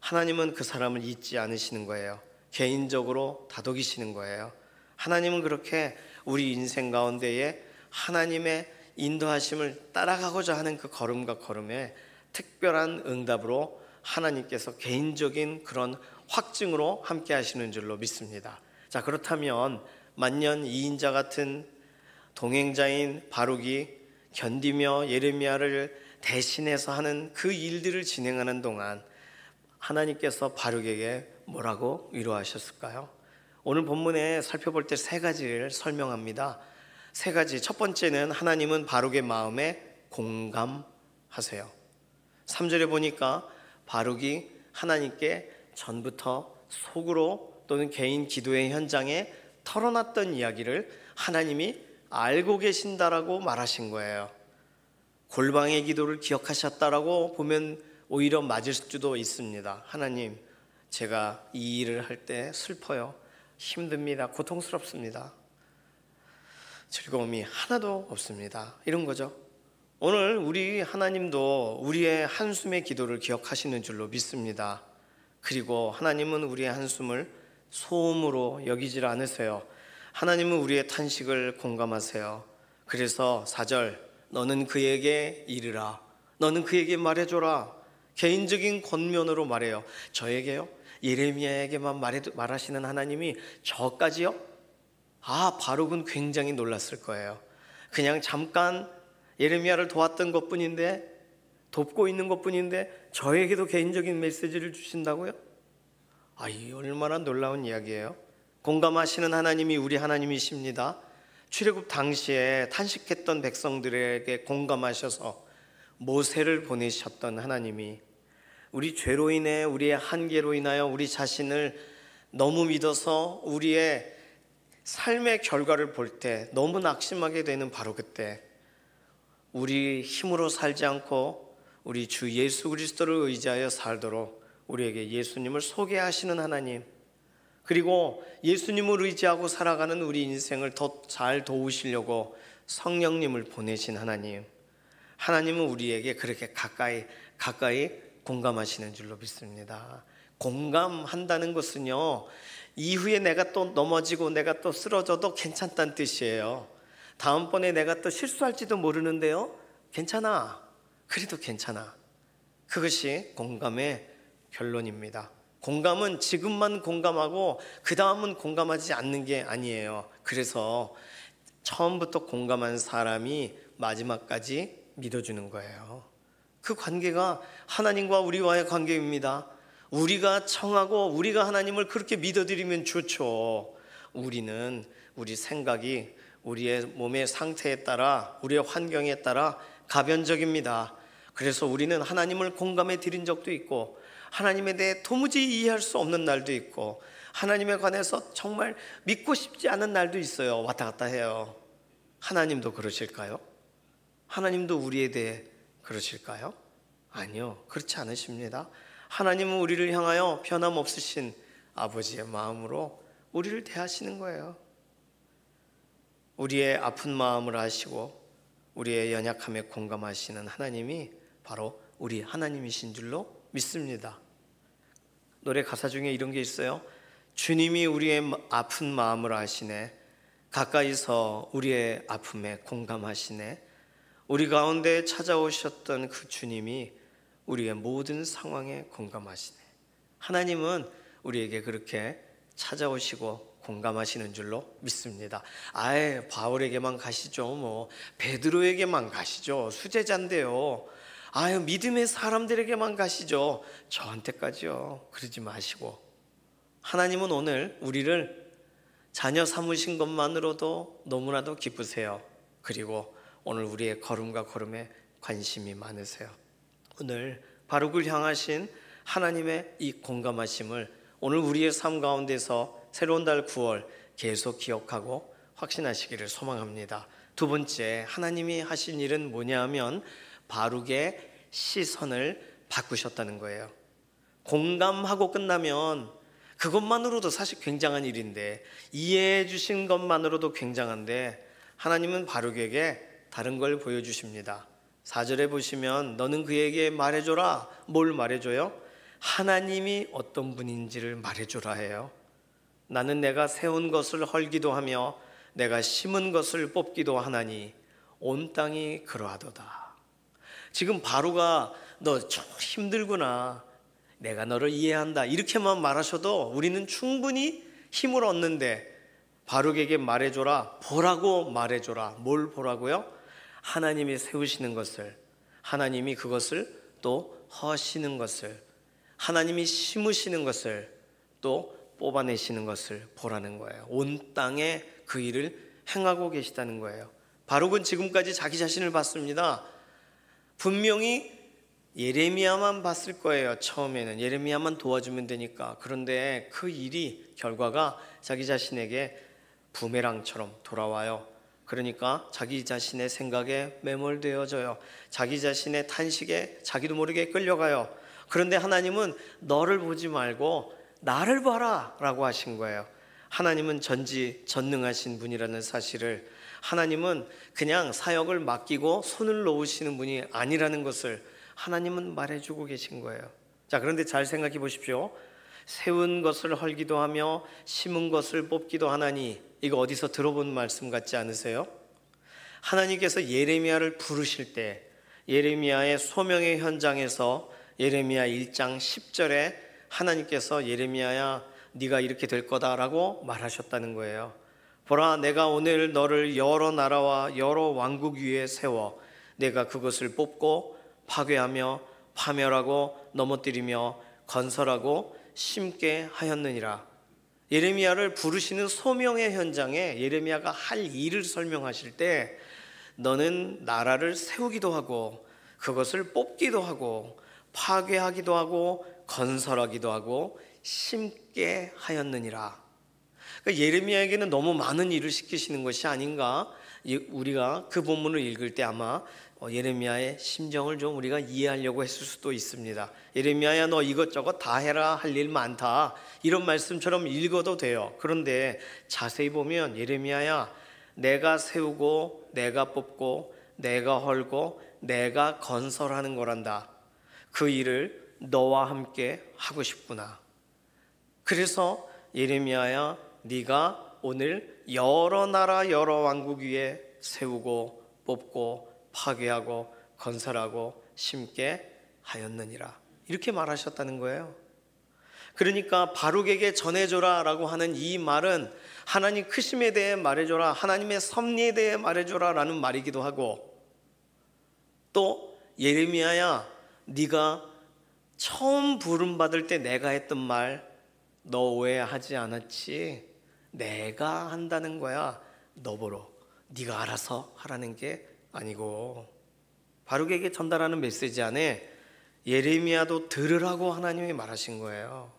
하나님은 그 사람을 잊지 않으시는 거예요. 개인적으로 다독이시는 거예요. 하나님은 그렇게 우리 인생 가운데에 하나님의 인도하심을 따라가고자 하는 그 걸음과 걸음에 특별한 응답으로 하나님께서 개인적인 그런 확증으로 함께 하시는 줄로 믿습니다. 자, 그렇다면 만년 2인자 같은 동행자인 바룩이 견디며 예레미야를 대신해서 하는 그 일들을 진행하는 동안 하나님께서 바룩에게 뭐라고 위로하셨을까요? 오늘 본문에 살펴볼 때 세 가지를 설명합니다. 세 가지. 첫 번째는 하나님은 바룩의 마음에 공감하세요. 3절에 보니까 바룩이 하나님께 전부터 속으로 또는 개인 기도의 현장에 털어놨던 이야기를 하나님이 알고 계신다라고 말하신 거예요. 골방의 기도를 기억하셨다라고 보면 오히려 맞을 수도 있습니다. 하나님, 제가 이 일을 할 때 슬퍼요, 힘듭니다, 고통스럽습니다, 즐거움이 하나도 없습니다, 이런 거죠. 오늘 우리 하나님도 우리의 한숨의 기도를 기억하시는 줄로 믿습니다. 그리고 하나님은 우리의 한숨을 소음으로 여기질 않으세요. 하나님은 우리의 탄식을 공감하세요. 그래서 4절, 너는 그에게 이르라, 너는 그에게 말해줘라. 개인적인 권면으로 말해요. 저에게요? 예레미야에게만 말하시는 하나님이 저까지요? 바룩은 굉장히 놀랐을 거예요. 그냥 잠깐 예레미야를 도왔던 것뿐인데 돕고 있는 것뿐인데 저에게도 개인적인 메시지를 주신다고요? 이 얼마나 놀라운 이야기예요. 공감하시는 하나님이 우리 하나님이십니다. 출애굽 당시에 탄식했던 백성들에게 공감하셔서 모세를 보내셨던 하나님이 우리 죄로 인해 우리의 한계로 인하여 우리 자신을 너무 믿어서 우리의 삶의 결과를 볼 때 너무 낙심하게 되는 바로 그때 우리 힘으로 살지 않고 우리 주 예수 그리스도를 의지하여 살도록 우리에게 예수님을 소개하시는 하나님, 그리고 예수님을 의지하고 살아가는 우리 인생을 더 잘 도우시려고 성령님을 보내신 하나님, 하나님은 우리에게 그렇게 가까이 공감하시는 줄로 믿습니다. 공감한다는 것은요, 이후에 내가 또 넘어지고 내가 또 쓰러져도 괜찮다는 뜻이에요. 다음번에 내가 또 실수할지도 모르는데요, 괜찮아, 그래도 괜찮아. 그것이 공감의 결론입니다. 공감은 지금만 공감하고 그 다음은 공감하지 않는 게 아니에요. 그래서 처음부터 공감한 사람이 마지막까지 믿어주는 거예요. 그 관계가 하나님과 우리와의 관계입니다. 우리가 청하고 우리가 하나님을 그렇게 믿어드리면 좋죠. 우리는 우리 생각이 우리의 몸의 상태에 따라, 우리의 환경에 따라 가변적입니다. 그래서 우리는 하나님을 공감해 드린 적도 있고, 하나님에 대해 도무지 이해할 수 없는 날도 있고, 하나님에 관해서 정말 믿고 싶지 않은 날도 있어요. 왔다 갔다 해요. 하나님도 그러실까요? 하나님도 우리에 대해 그러실까요? 아니요, 그렇지 않으십니다. 하나님은 우리를 향하여 변함없으신 아버지의 마음으로 우리를 대하시는 거예요. 우리의 아픈 마음을 아시고 우리의 연약함에 공감하시는 하나님이 바로 우리 하나님이신 줄로 믿습니다. 노래 가사 중에 이런 게 있어요. 주님이 우리의 아픈 마음을 아시네, 가까이서 우리의 아픔에 공감하시네. 우리 가운데 찾아오셨던 그 주님이 우리의 모든 상황에 공감하시네. 하나님은 우리에게 그렇게 찾아오시고 공감하시는 줄로 믿습니다. 아예 바울에게만 가시죠, 베드로에게만 가시죠, 수제자인데요. 믿음의 사람들에게만 가시죠, 저한테까지요. 그러지 마시고, 하나님은 오늘 우리를 자녀 삼으신 것만으로도 너무나도 기쁘세요. 그리고 오늘 우리의 걸음과 걸음에 관심이 많으세요. 오늘 바룩을 향하신 하나님의 이 공감하심을 오늘 우리의 삶 가운데서 새로운 달 9월 계속 기억하고 확신하시기를 소망합니다. 두 번째, 하나님이 하신 일은 뭐냐 하면 바룩의 시선을 바꾸셨다는 거예요. 공감하고 끝나면 그것만으로도 사실 굉장한 일인데, 이해해 주신 것만으로도 굉장한데, 하나님은 바룩에게 다른 걸 보여주십니다. 4절에 보시면 너는 그에게 말해줘라. 뭘 말해줘요? 하나님이 어떤 분인지를 말해줘라 해요. 나는 내가 세운 것을 헐기도 하며 내가 심은 것을 뽑기도 하나니 온 땅이 그러하도다. 지금 바로가 너 좀 힘들구나, 내가 너를 이해한다, 이렇게만 말하셔도 우리는 충분히 힘을 얻는데, 바룩에게 말해줘라, 보라고 말해줘라. 뭘 보라고요? 하나님이 세우시는 것을, 하나님이 그것을 또 허시는 것을, 하나님이 심으시는 것을 또 뽑아내시는 것을 보라는 거예요. 온 땅에 그 일을 행하고 계시다는 거예요. 바룩은 지금까지 자기 자신을 봤습니다. 분명히 예레미야만 봤을 거예요. 처음에는 예레미야만 도와주면 되니까. 그런데 그 일이, 결과가 자기 자신에게 부메랑처럼 돌아와요. 그러니까 자기 자신의 생각에 매몰되어져요. 자기 자신의 탄식에 자기도 모르게 끌려가요. 그런데 하나님은 너를 보지 말고 나를 봐라 라고 하신 거예요. 하나님은 전지전능하신 분이라는 사실을, 하나님은 그냥 사역을 맡기고 손을 놓으시는 분이 아니라는 것을 하나님은 말해주고 계신 거예요. 자, 그런데 잘 생각해 보십시오. 세운 것을 헐기도 하며 심은 것을 뽑기도 하나니, 이거 어디서 들어본 말씀 같지 않으세요? 하나님께서 예레미야를 부르실 때, 예레미야의 소명의 현장에서 예레미야 1장 10절에 하나님께서 예레미야야 네가 이렇게 될 거다라고 말하셨다는 거예요. 보라, 내가 오늘 너를 여러 나라와 여러 왕국 위에 세워 내가 그것을 뽑고 파괴하며 파멸하고 넘어뜨리며 건설하고 심게 하였느니라. 예레미야를 부르시는 소명의 현장에 예레미야가 할 일을 설명하실 때 너는 나라를 세우기도 하고 그것을 뽑기도 하고 파괴하기도 하고 건설하기도 하고 심게 하였느니라. 그러니까 예레미야에게는 너무 많은 일을 시키시는 것이 아닌가. 우리가 그 본문을 읽을 때 아마 예레미야의 심정을 좀 우리가 이해하려고 했을 수도 있습니다. 예레미야야 너 이것저것 다 해라, 할 일 많다, 이런 말씀처럼 읽어도 돼요. 그런데 자세히 보면 예레미야야 내가 세우고 내가 뽑고 내가 헐고 내가 건설하는 거란다. 그 일을 너와 함께 하고 싶구나. 그래서 예레미야야 네가 오늘 여러 나라 여러 왕국 위에 세우고 뽑고 파괴하고 건설하고 심게 하였느니라. 이렇게 말하셨다는 거예요. 그러니까 바룩에게 전해줘라 라고 하는 이 말은 하나님 크심에 대해 말해줘라, 하나님의 섭리에 대해 말해줘라 라는 말이기도 하고, 또 예레미야야 네가 처음 부름받을 때 내가 했던 말 너 오해하지 않았지? 내가 한다는 거야. 너보러 네가 알아서 하라는 게 아니고. 바룩에게 전달하는 메시지 안에 예레미야도 들으라고 하나님이 말하신 거예요.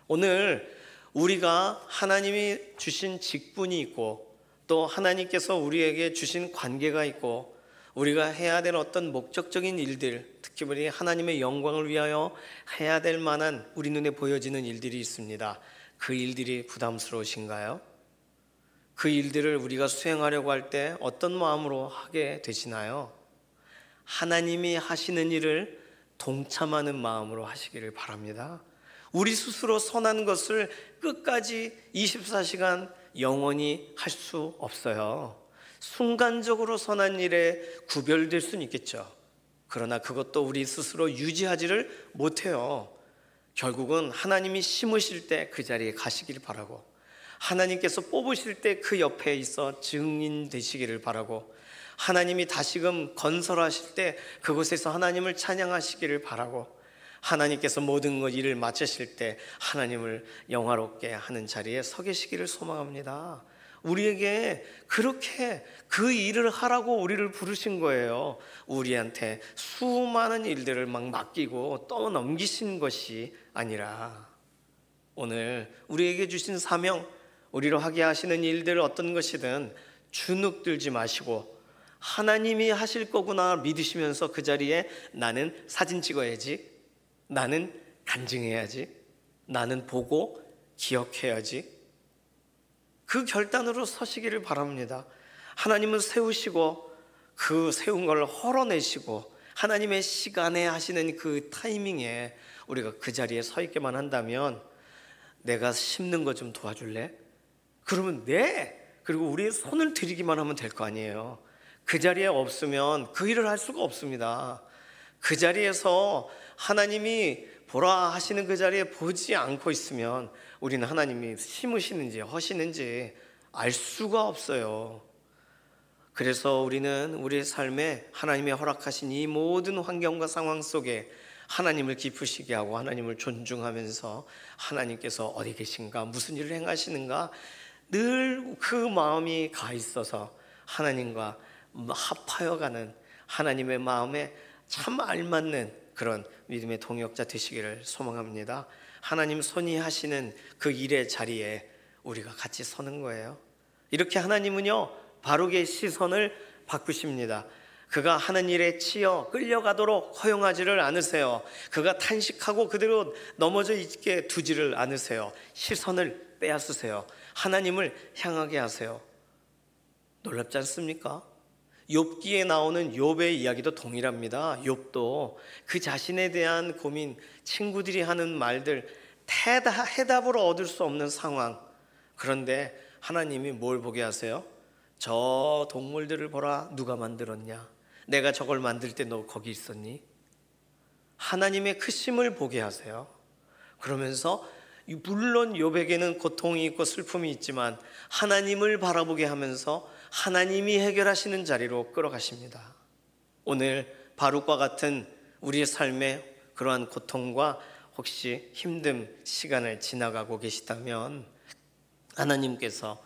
오늘 우리가 하나님이 주신 직분이 있고 또 하나님께서 우리에게 주신 관계가 있고 우리가 해야 될 어떤 목적적인 일들, 특히 우리 하나님의 영광을 위하여 해야 될 만한 우리 눈에 보여지는 일들이 있습니다. 그 일들이 부담스러우신가요? 그 일들을 우리가 수행하려고 할 때 어떤 마음으로 하게 되시나요? 하나님이 하시는 일을 동참하는 마음으로 하시기를 바랍니다. 우리 스스로 선한 것을 끝까지 24시간 영원히 할 수 없어요. 순간적으로 선한 일에 구별될 수는 있겠죠. 그러나 그것도 우리 스스로 유지하지를 못해요. 결국은 하나님이 심으실 때 그 자리에 가시길 바라고, 하나님께서 뽑으실 때 그 옆에 있어 증인 되시기를 바라고, 하나님이 다시금 건설하실 때 그곳에서 하나님을 찬양하시기를 바라고, 하나님께서 모든 것 일을 마치실 때 하나님을 영화롭게 하는 자리에 서 계시기를 소망합니다. 우리에게 그렇게 그 일을 하라고 우리를 부르신 거예요. 우리한테 수많은 일들을 막 맡기고 떠넘기신 것이 아니라 오늘 우리에게 주신 사명, 우리로 하게 하시는 일들 어떤 것이든 주눅들지 마시고 하나님이 하실 거구나 믿으시면서 그 자리에 나는 사진 찍어야지, 나는 간증해야지, 나는 보고 기억해야지, 그 결단으로 서시기를 바랍니다. 하나님은 세우시고 그 세운 걸 헐어내시고 하나님의 시간에 하시는 그 타이밍에 우리가 그 자리에 서 있게만 한다면, 내가 심는 거 좀 도와줄래? 그러면 네! 그리고 우리의 손을 들이기만 하면 될 거 아니에요. 그 자리에 없으면 그 일을 할 수가 없습니다. 그 자리에서 하나님이 보라 하시는 그 자리에 보지 않고 있으면 우리는 하나님이 심으시는지 하시는지 알 수가 없어요. 그래서 우리는 우리의 삶에 하나님의 허락하신 이 모든 환경과 상황 속에 하나님을 기쁘시게 하고 하나님을 존중하면서 하나님께서 어디 계신가, 무슨 일을 행하시는가 늘 그 마음이 가 있어서 하나님과 합하여가는, 하나님의 마음에 참 알맞는 그런 믿음의 동역자 되시기를 소망합니다. 하나님 손이 하시는 그 일의 자리에 우리가 같이 서는 거예요. 이렇게 하나님은요 바룩의 시선을 바꾸십니다. 그가 하는 일에 치여 끌려가도록 허용하지를 않으세요. 그가 탄식하고 그대로 넘어져 있게 두지를 않으세요. 시선을 빼앗으세요. 하나님을 향하게 하세요. 놀랍지 않습니까? 욥기에 나오는 욥의 이야기도 동일합니다. 욥도 그 자신에 대한 고민, 친구들이 하는 말들 해답으로 얻을 수 없는 상황, 그런데 하나님이 뭘 보게 하세요? 저 동물들을 보라, 누가 만들었냐? 내가 저걸 만들 때 너 거기 있었니? 하나님의 크심을 보게 하세요. 그러면서 물론 욥에게는 고통이 있고 슬픔이 있지만 하나님을 바라보게 하면서 하나님이 해결하시는 자리로 끌어가십니다. 오늘 바룩과 같은 우리의 삶에 그러한 고통과 혹시 힘든 시간을 지나가고 계시다면 하나님께서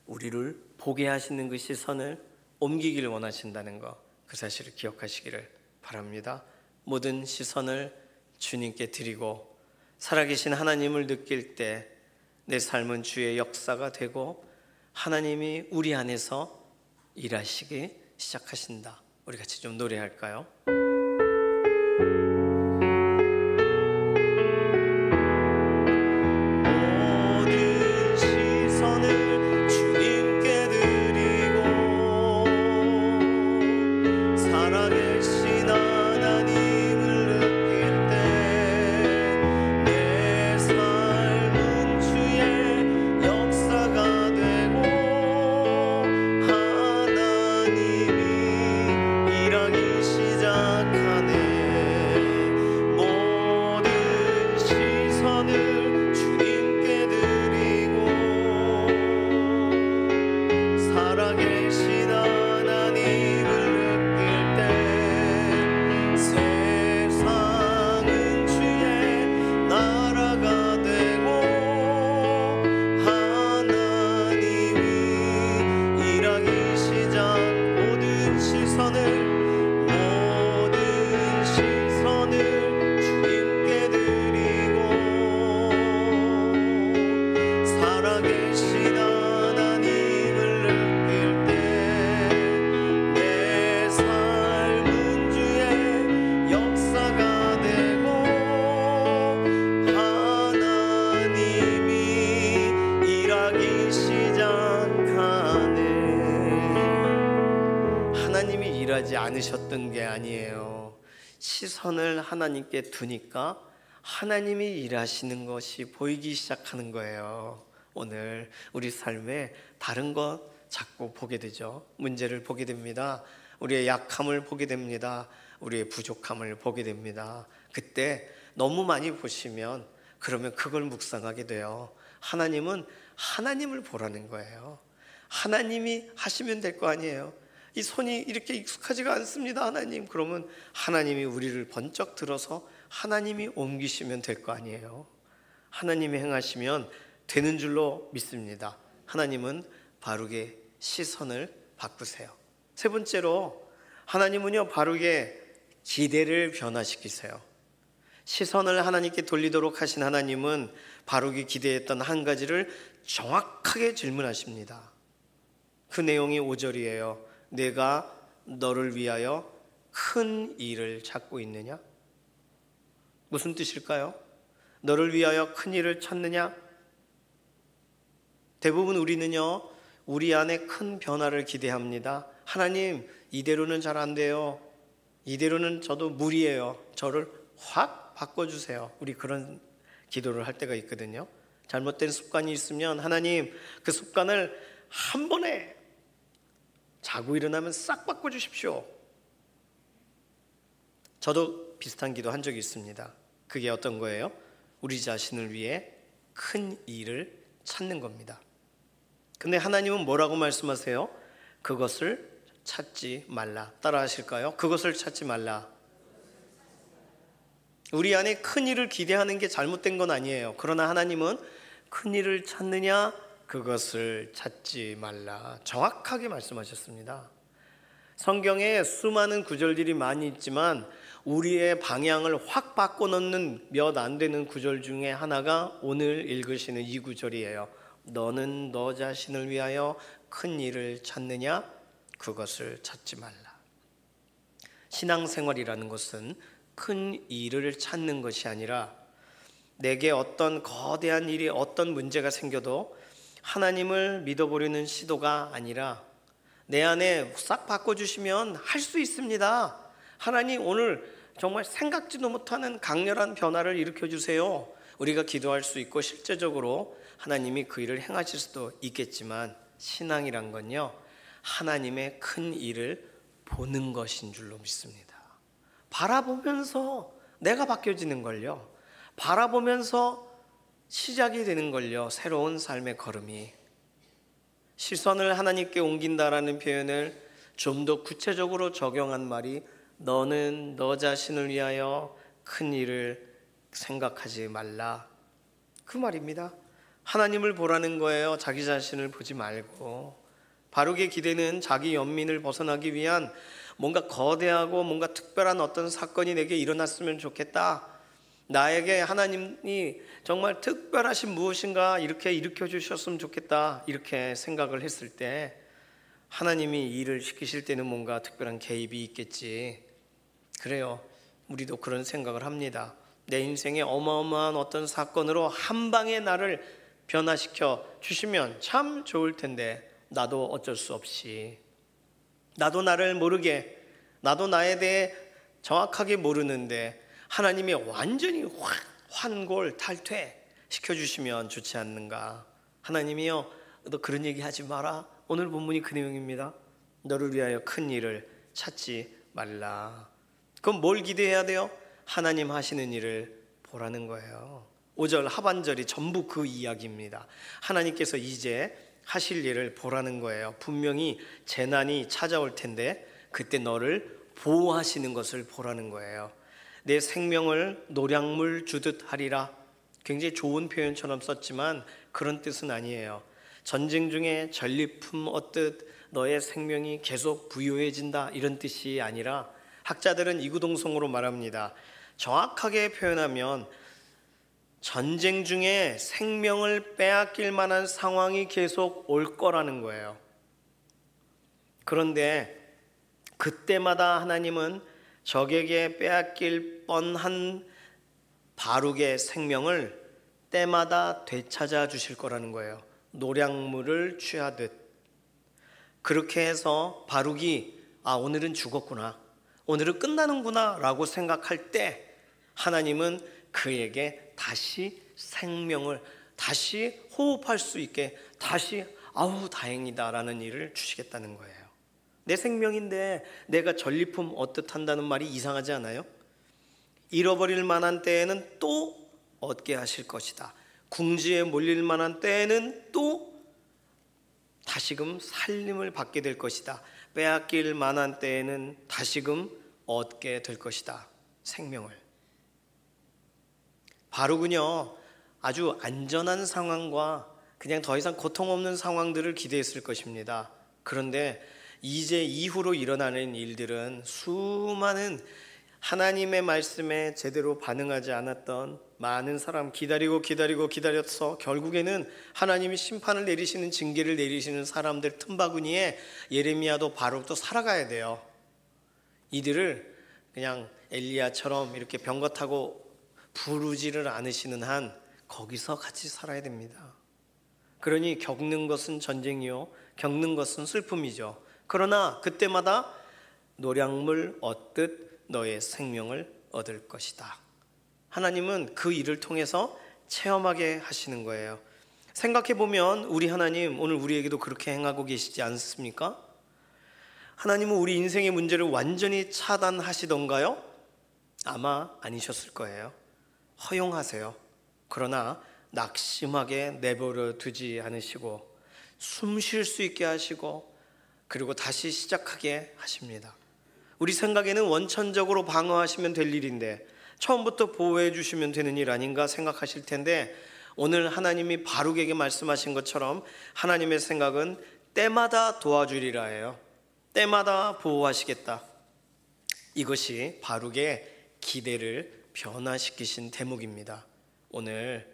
우리를 보게 하시는 그 시선을 옮기기를 원하신다는 것, 그 사실을 기억하시기를 바랍니다. 모든 시선을 주님께 드리고 살아계신 하나님을 느낄 때 내 삶은 주의 역사가 되고 하나님이 우리 안에서 일하시기 시작하신다. 우리 같이 좀 노래할까요? 모든 시선을 주님께 드리고 살아계신 하나님을 느낄 때 내 삶은 주의 역사가 되고 하나님이 일하기 시작하네. 모든 시선을 주님께 드리고 살아계신 하나님을 느낄 때 세상은 주의 나라가 되고 하나님이 일하기 시작. 모든 시선을 주님께 드리고 살아계신 하나님을 느낄 때 내 삶은 주의 역사가 되고 하나님이 일하기 시작하네. 하나님이 일하지 않으셨던 게 아니에요. 시선을 하나님께 두니까 하나님이 일하시는 것이 보이기 시작하는 거예요. 오늘 우리 삶에 다른 것 자꾸 보게 되죠. 문제를 보게 됩니다. 우리의 약함을 보게 됩니다. 우리의 부족함을 보게 됩니다. 그때 너무 많이 보시면 그러면 그걸 묵상하게 돼요. 하나님은 하나님을 보라는 거예요. 하나님이 하시면 될 거 아니에요. 이 손이 이렇게 익숙하지가 않습니다, 하나님. 그러면 하나님이 우리를 번쩍 들어서 하나님이 옮기시면 될 거 아니에요. 하나님이 행하시면 되는 줄로 믿습니다. 하나님은 바룩의 시선을 바꾸세요. 세 번째로 하나님은요, 바룩의 기대를 변화시키세요. 시선을 하나님께 돌리도록 하신 하나님은 바룩이 기대했던 한 가지를 정확하게 질문하십니다. 그 내용이 5절이에요. 내가 너를 위하여 큰 일을 찾고 있느냐? 무슨 뜻일까요? 너를 위하여 큰 일을 찾느냐? 대부분 우리는요, 우리 안에 큰 변화를 기대합니다. 하나님, 이대로는 잘 안 돼요. 이대로는 저도 무리예요. 저를 확 바꿔주세요. 우리 그런 기도를 할 때가 있거든요. 잘못된 습관이 있으면 하나님, 그 습관을 한 번에 자고 일어나면 싹 바꿔주십시오. 저도 비슷한 기도 한 적이 있습니다. 그게 어떤 거예요? 우리 자신을 위해 큰 일을 찾는 겁니다. 근데 하나님은 뭐라고 말씀하세요? 그것을 찾지 말라. 따라 하실까요? 그것을 찾지 말라. 우리 안에 큰 일을 기대하는 게 잘못된 건 아니에요. 그러나 하나님은 큰 일을 찾느냐? 그것을 찾지 말라. 정확하게 말씀하셨습니다. 성경에 수많은 구절들이 많이 있지만 우리의 방향을 확 바꿔놓는 몇 안 되는 구절 중에 하나가 오늘 읽으시는 이 구절이에요. 너는 너 자신을 위하여 큰 일을 찾느냐? 그것을 찾지 말라. 신앙생활이라는 것은 큰 일을 찾는 것이 아니라 내게 어떤 거대한 일이, 어떤 문제가 생겨도 하나님을 믿어보려는 시도가 아니라 내 안에 싹 바꿔주시면 할 수 있습니다. 하나님, 오늘 정말 생각지도 못하는 강렬한 변화를 일으켜주세요. 우리가 기도할 수 있고 실제적으로 하나님이 그 일을 행하실 수도 있겠지만, 신앙이란 건요, 하나님의 큰 일을 보는 것인 줄로 믿습니다. 바라보면서 내가 바뀌어지는 걸요, 바라보면서 시작이 되는 걸요, 새로운 삶의 걸음이. 시선을 하나님께 옮긴다라는 표현을 좀 더 구체적으로 적용한 말이 너는 너 자신을 위하여 큰 일을 생각하지 말라. 그 말입니다. 하나님을 보라는 거예요. 자기 자신을 보지 말고. 바룩의 기대는 자기 연민을 벗어나기 위한 뭔가 거대하고 뭔가 특별한 어떤 사건이 내게 일어났으면 좋겠다. 나에게 하나님이 정말 특별하신 무엇인가 이렇게 일으켜 주셨으면 좋겠다. 이렇게 생각을 했을 때 하나님이 일을 시키실 때는 뭔가 특별한 개입이 있겠지. 그래요. 우리도 그런 생각을 합니다. 내 인생에 어마어마한 어떤 사건으로 한 방에 나를 변화시켜 주시면 참 좋을 텐데 나도 어쩔 수 없이, 나도 나를 모르게, 나도 나에 대해 정확하게 모르는데 하나님이 완전히 환골 탈퇴시켜 주시면 좋지 않는가. 하나님이요, 너 그런 얘기 하지 마라. 오늘 본문이 그 내용입니다. 너를 위하여 큰 일을 찾지 말라. 그럼 뭘 기대해야 돼요? 하나님 하시는 일을 보라는 거예요. 5절 하반절이 전부 그 이야기입니다. 하나님께서 이제 하실 일을 보라는 거예요. 분명히 재난이 찾아올 텐데 그때 너를 보호하시는 것을 보라는 거예요. 내 생명을 노량물 주듯 하리라. 굉장히 좋은 표현처럼 썼지만 그런 뜻은 아니에요. 전쟁 중에 전리품 얻듯 너의 생명이 계속 부유해진다, 이런 뜻이 아니라 학자들은 이구동성으로 말합니다. 정확하게 표현하면 전쟁 중에 생명을 빼앗길 만한 상황이 계속 올 거라는 거예요. 그런데 그때마다 하나님은 적에게 빼앗길 뻔한 바룩의 생명을 때마다 되찾아 주실 거라는 거예요. 노량물을 취하듯. 그렇게 해서 바룩이 오늘은 죽었구나, 오늘은 끝나는구나 라고 생각할 때 하나님은 그에게 다시 생명을 다시 호흡할 수 있게 다시 다행이다 라는 일을 주시겠다는 거예요. 내 생명인데 내가 전리품 얻듯 한다는 말이 이상하지 않아요? 잃어버릴 만한 때에는 또 얻게 하실 것이다. 궁지에 몰릴 만한 때에는 또 다시금 살림을 받게 될 것이다. 빼앗길 만한 때에는 다시금 얻게 될 것이다. 생명을. 바룩은요, 아주 안전한 상황과 그냥 더 이상 고통 없는 상황들을 기대했을 것입니다. 그런데 이제 이후로 일어나는 일들은 수많은 하나님의 말씀에 제대로 반응하지 않았던 많은 사람, 기다려서 결국에는 하나님이 심판을 내리시는, 징계를 내리시는 사람들 틈바구니에 예레미야도 바룩도 살아가야 돼요. 이들을 그냥 엘리야처럼 이렇게 병거 타고 부르지를 않으시는 한 거기서 같이 살아야 됩니다. 그러니 겪는 것은 전쟁이요, 겪는 것은 슬픔이죠. 그러나 그때마다 노량물 얻듯 너의 생명을 얻을 것이다. 하나님은 그 일을 통해서 체험하게 하시는 거예요. 생각해보면 우리 하나님 오늘 우리에게도 그렇게 행하고 계시지 않습니까? 하나님은 우리 인생의 문제를 완전히 차단하시던가요? 아마 아니셨을 거예요. 허용하세요. 그러나 낙심하게 내버려 두지 않으시고 숨 쉴 수 있게 하시고 그리고 다시 시작하게 하십니다. 우리 생각에는 원천적으로 방어하시면 될 일인데 처음부터 보호해 주시면 되는 일 아닌가 생각하실 텐데 오늘 하나님이 바룩에게 말씀하신 것처럼 하나님의 생각은 때마다 도와주리라 해요. 때마다 보호하시겠다. 이것이 바룩의 기대를 변화시키신 대목입니다. 오늘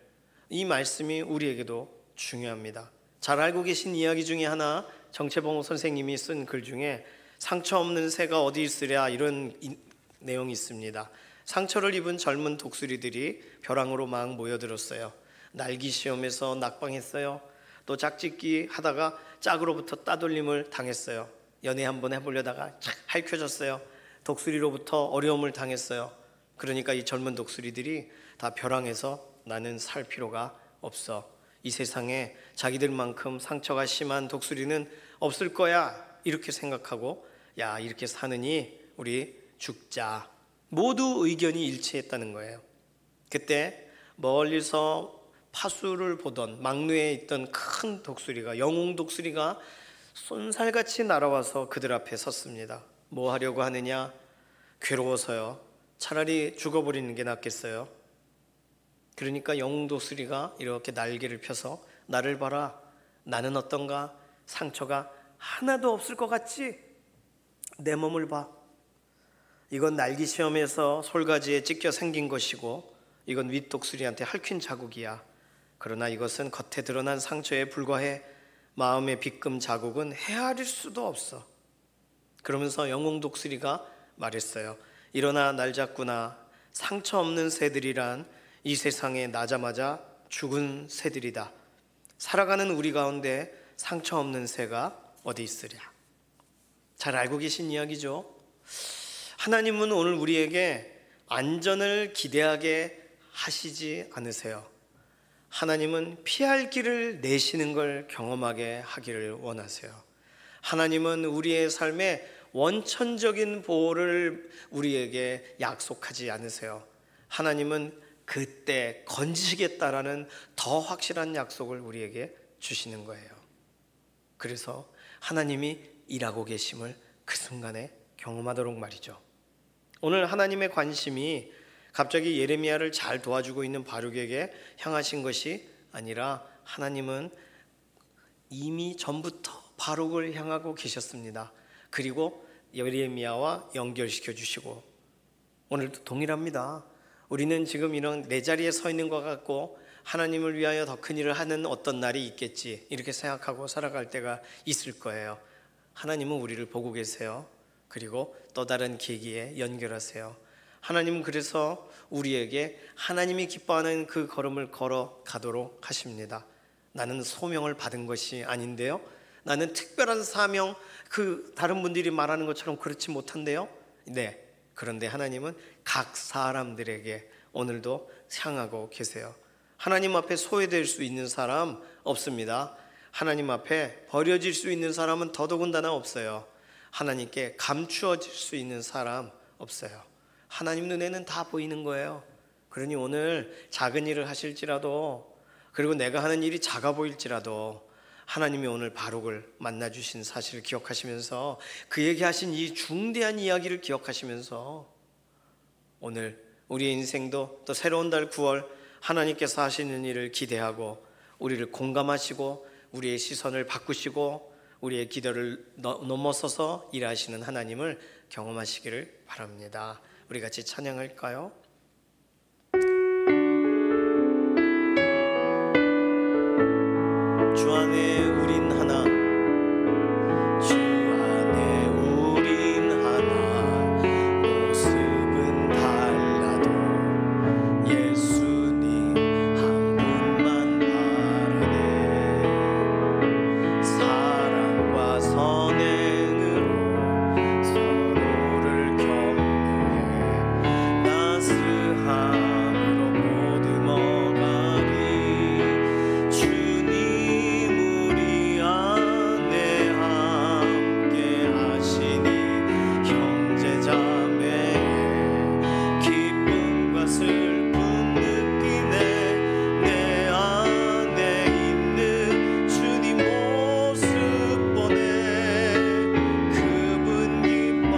이 말씀이 우리에게도 중요합니다. 잘 알고 계신 이야기 중에 하나, 정채봉 선생님이 쓴 글 중에 상처 없는 새가 어디 있으랴, 이런 내용이 있습니다. 상처를 입은 젊은 독수리들이 벼랑으로 막 모여들었어요. 날기 시험에서 낙방했어요. 또 짝짓기 하다가 짝으로부터 따돌림을 당했어요. 연애 한번 해보려다가 할퀴어졌어요. 독수리로부터 어려움을 당했어요. 그러니까 이 젊은 독수리들이 다 벼랑에서 나는 살 필요가 없어, 이 세상에 자기들만큼 상처가 심한 독수리는 없을 거야, 이렇게 생각하고 야, 이렇게 사느니 우리 죽자. 모두 의견이 일치했다는 거예요. 그때 멀리서 파수를 보던 막루에 있던 큰 독수리가, 영웅 독수리가 쏜살같이 날아와서 그들 앞에 섰습니다. 뭐 하려고 하느냐? 괴로워서요. 차라리 죽어버리는 게 낫겠어요. 그러니까 영웅 독수리가 이렇게 날개를 펴서 나를 봐라. 나는 어떤가? 상처가 하나도 없을 것 같지? 내 몸을 봐. 이건 날기 시험에서 솔가지에 찢겨 생긴 것이고 이건 윗독수리한테 핥힌 자국이야. 그러나 이것은 겉에 드러난 상처에 불과해. 마음의 빗금 자국은 헤아릴 수도 없어. 그러면서 영웅 독수리가 말했어요. 일어나 날 잡구나. 상처 없는 새들이란 이 세상에 나자마자 죽은 새들이다. 살아가는 우리 가운데 상처 없는 새가 어디 있으랴. 잘 알고 계신 이야기죠. 하나님은 오늘 우리에게 안전을 기대하게 하시지 않으세요. 하나님은 피할 길을 내시는 걸 경험하게 하기를 원하세요. 하나님은 우리의 삶에 원천적인 보호를 우리에게 약속하지 않으세요. 하나님은 그때 건지시겠다라는 더 확실한 약속을 우리에게 주시는 거예요. 그래서 하나님이 일하고 계심을 그 순간에 경험하도록 말이죠. 오늘 하나님의 관심이 갑자기 예레미야를 잘 도와주고 있는 바룩에게 향하신 것이 아니라 하나님은 이미 전부터 바룩을 향하고 계셨습니다. 그리고 예레미야와 연결시켜 주시고 오늘도 동일합니다. 우리는 지금 이런 내 자리에 서 있는 것 같고 하나님을 위하여 더 큰 일을 하는 어떤 날이 있겠지 이렇게 생각하고 살아갈 때가 있을 거예요. 하나님은 우리를 보고 계세요. 그리고 또 다른 계기에 연결하세요. 하나님은 그래서 우리에게 하나님이 기뻐하는 그 걸음을 걸어가도록 하십니다. 나는 소명을 받은 것이 아닌데요. 나는 특별한 사명, 그 다른 분들이 말하는 것처럼 그렇지 못한데요. 네, 그런데 하나님은 각 사람들에게 오늘도 향하고 계세요. 하나님 앞에 소외될 수 있는 사람 없습니다. 하나님 앞에 버려질 수 있는 사람은 더더군다나 없어요. 하나님께 감추어질 수 있는 사람 없어요. 하나님 눈에는 다 보이는 거예요. 그러니 오늘 작은 일을 하실지라도, 그리고 내가 하는 일이 작아 보일지라도 하나님이 오늘 바룩을 만나주신 사실을 기억하시면서 그에게 하신 이 중대한 이야기를 기억하시면서 오늘 우리의 인생도 또 새로운 달 9월 하나님께서 하시는 일을 기대하고 우리를 공감하시고 우리의 시선을 바꾸시고 우리의 기도를 넘어서서 일하시는 하나님을 경험하시기를 바랍니다. 우리 같이 찬양할까요? 주 안에 우린 하나, 주 안에 우린 하나. 모습은 달라도 예수님 한 분만 바라네. 사랑과 선행으로 서로를 격려해 따스함으로 보듬어가리. 주님 우리 안에 함께 하시니 형제자매의 기쁨과 슬픔 느끼네. 내 안에 있는 주님 모습 보네. 그분 기뻐하시네.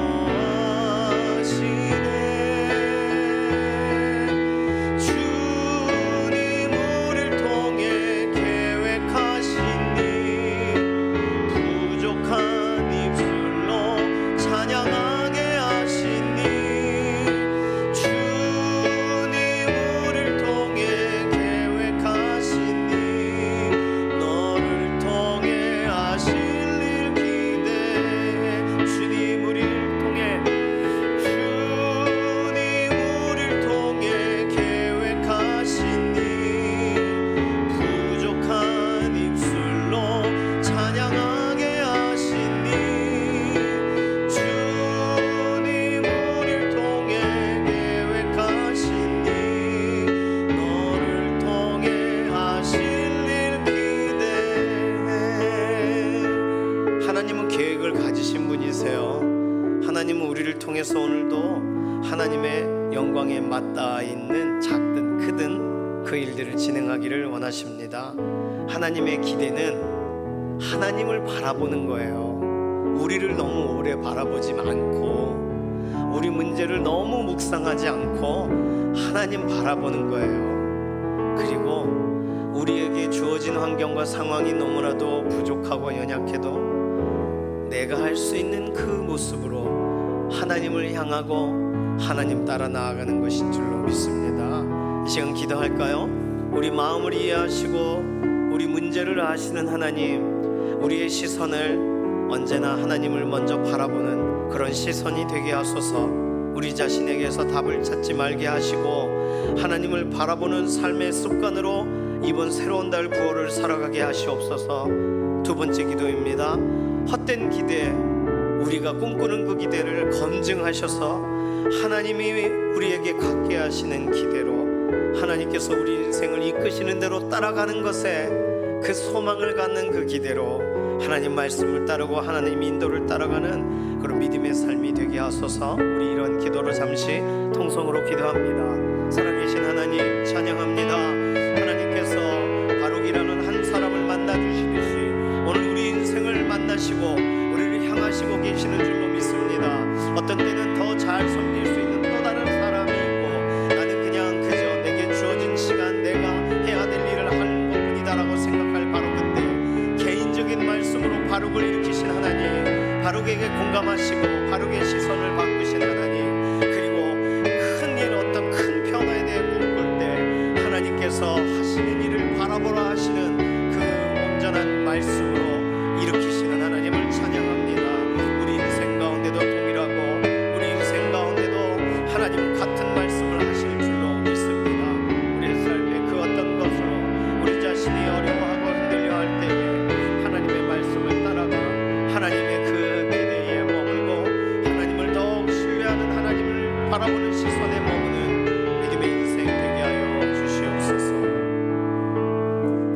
주님 우리를 통해 계획하신 일 부족한 입술로 찬양하게 하시니. 주님 우리를 통해 계획하신 일 너를 통해 하실 일 기대해. 주님 우리를 통해 계획하신 일 부족한 입술로 찬양하게 하시니. 주님 우리를 통해 계획하신 일 너를 통해 하실 일 기대해. 하나님은 계획을 가지신 분이세요. 하나님은 우리를 통해서 오늘도 하나님의 영광에 맞닿아 있는 작든 크든 그 일들을 진행하기를 원하십니다. 하나님의 기대는 하나님을 바라보는 거예요. 우리를 너무 오래 바라보지 않고 우리 문제를 너무 묵상하지 않고 하나님 바라보는 거예요. 그리고 우리에게 주어진 환경과 상황이 너무나도 부족하고 연약해도 내가 할 수 있는 그 모습으로 하나님을 향하고 하나님 따라 나아가는 것인 줄로 믿습니다. 이 시간 기도할까요? 우리 마음을 이해하시고 우리 문제를 아시는 하나님, 우리의 시선을 언제나 하나님을 먼저 바라보는 그런 시선이 되게 하소서. 우리 자신에게서 답을 찾지 말게 하시고 하나님을 바라보는 삶의 습관으로 이번 새로운 달 9월을 살아가게 하시옵소서. 두 번째 기도입니다. 헛된 기대, 우리가 꿈꾸는 그 기대를 검증하셔서 하나님이 우리에게 갖게 하시는 기대로 하나님께서 우리 인생을 이끄시는 대로 따라가는 것에 그 소망을 갖는 그 기대로 하나님 말씀을 따르고 하나님 인도를 따라가는 그런 믿음의 삶이 되게 하소서. 우리 이런 기도로 잠시 통성으로 기도합니다. 살아계신 하나님 찬양합니다. 하나님께서 바룩이라는 한 사람을 만나주시듯이 오늘 우리 인생을 만나시고 우리를 향하시고 계시는 줄로 믿습니다. 어떤 때는 더 잘 섬길 수 있는 또 다른 사람이 있고 나는 그냥 그저 내게 주어진 시간 내가 해야 될 일을 하는 것뿐이다라고 생각할 바로 그때 개인적인 말씀으로 바룩을 일으키신 하나님, 바룩에게 공감하시고 바룩의 시선을 바꾸신 하나님, 그리고 큰일 어떤 큰 변화에 대해 꿈꿀 때 하나님께서 하시는 일을 바라보라 하시는 그 온전한 말씀으로 일으키시는 하나님을 찬양합니다. 우리 인생 가운데도 동일하고 우리 인생 가운데도 하나님 같은 말씀을 하실 줄로 믿습니다. 우리의 삶의 그 어떤 것으로 우리 자신이 어려워하고 흔들려 할 때에 하나님의 말씀을 따라가 하나님의 그 기대에 머물고 하나님을 더욱 신뢰하는 하나님을 바라보는 시선에 머무는 믿음의 인생 되게 하여 주시옵소서.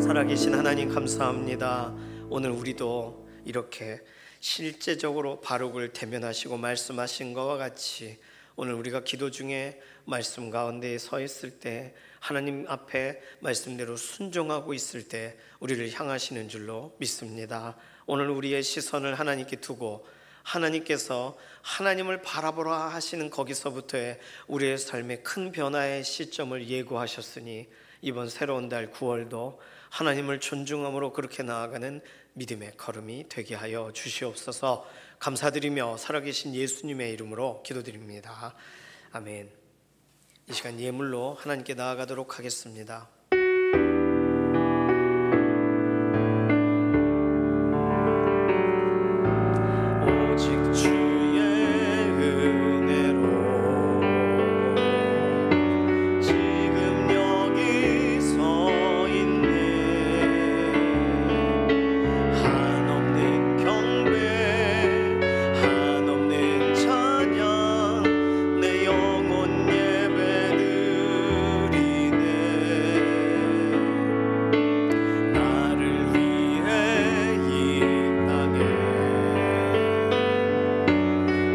살아계신 하나님 감사합니다. 오늘 우리도 이렇게 실제적으로 바룩을 대면하시고 말씀하신 것과 같이 오늘 우리가 기도 중에 말씀 가운데 서 있을 때 하나님 앞에 말씀대로 순종하고 있을 때 우리를 향하시는 줄로 믿습니다. 오늘 우리의 시선을 하나님께 두고 하나님께서 하나님을 바라보라 하시는 거기서부터의 우리의 삶의 큰 변화의 시점을 예고하셨으니 이번 새로운 달 9월도 하나님을 존중함으로 그렇게 나아가는 믿음의 걸음이 되게 하여 주시옵소서. 감사드리며 살아계신 예수님의 이름으로 기도드립니다. 아멘. 이 시간 예물로 하나님께 나아가도록 하겠습니다. 오직 주의 은혜로 지금 여기 서 있네. 한없는 경배 한없는 찬양 내 영혼 예배드리네. 나를 위해 이 땅에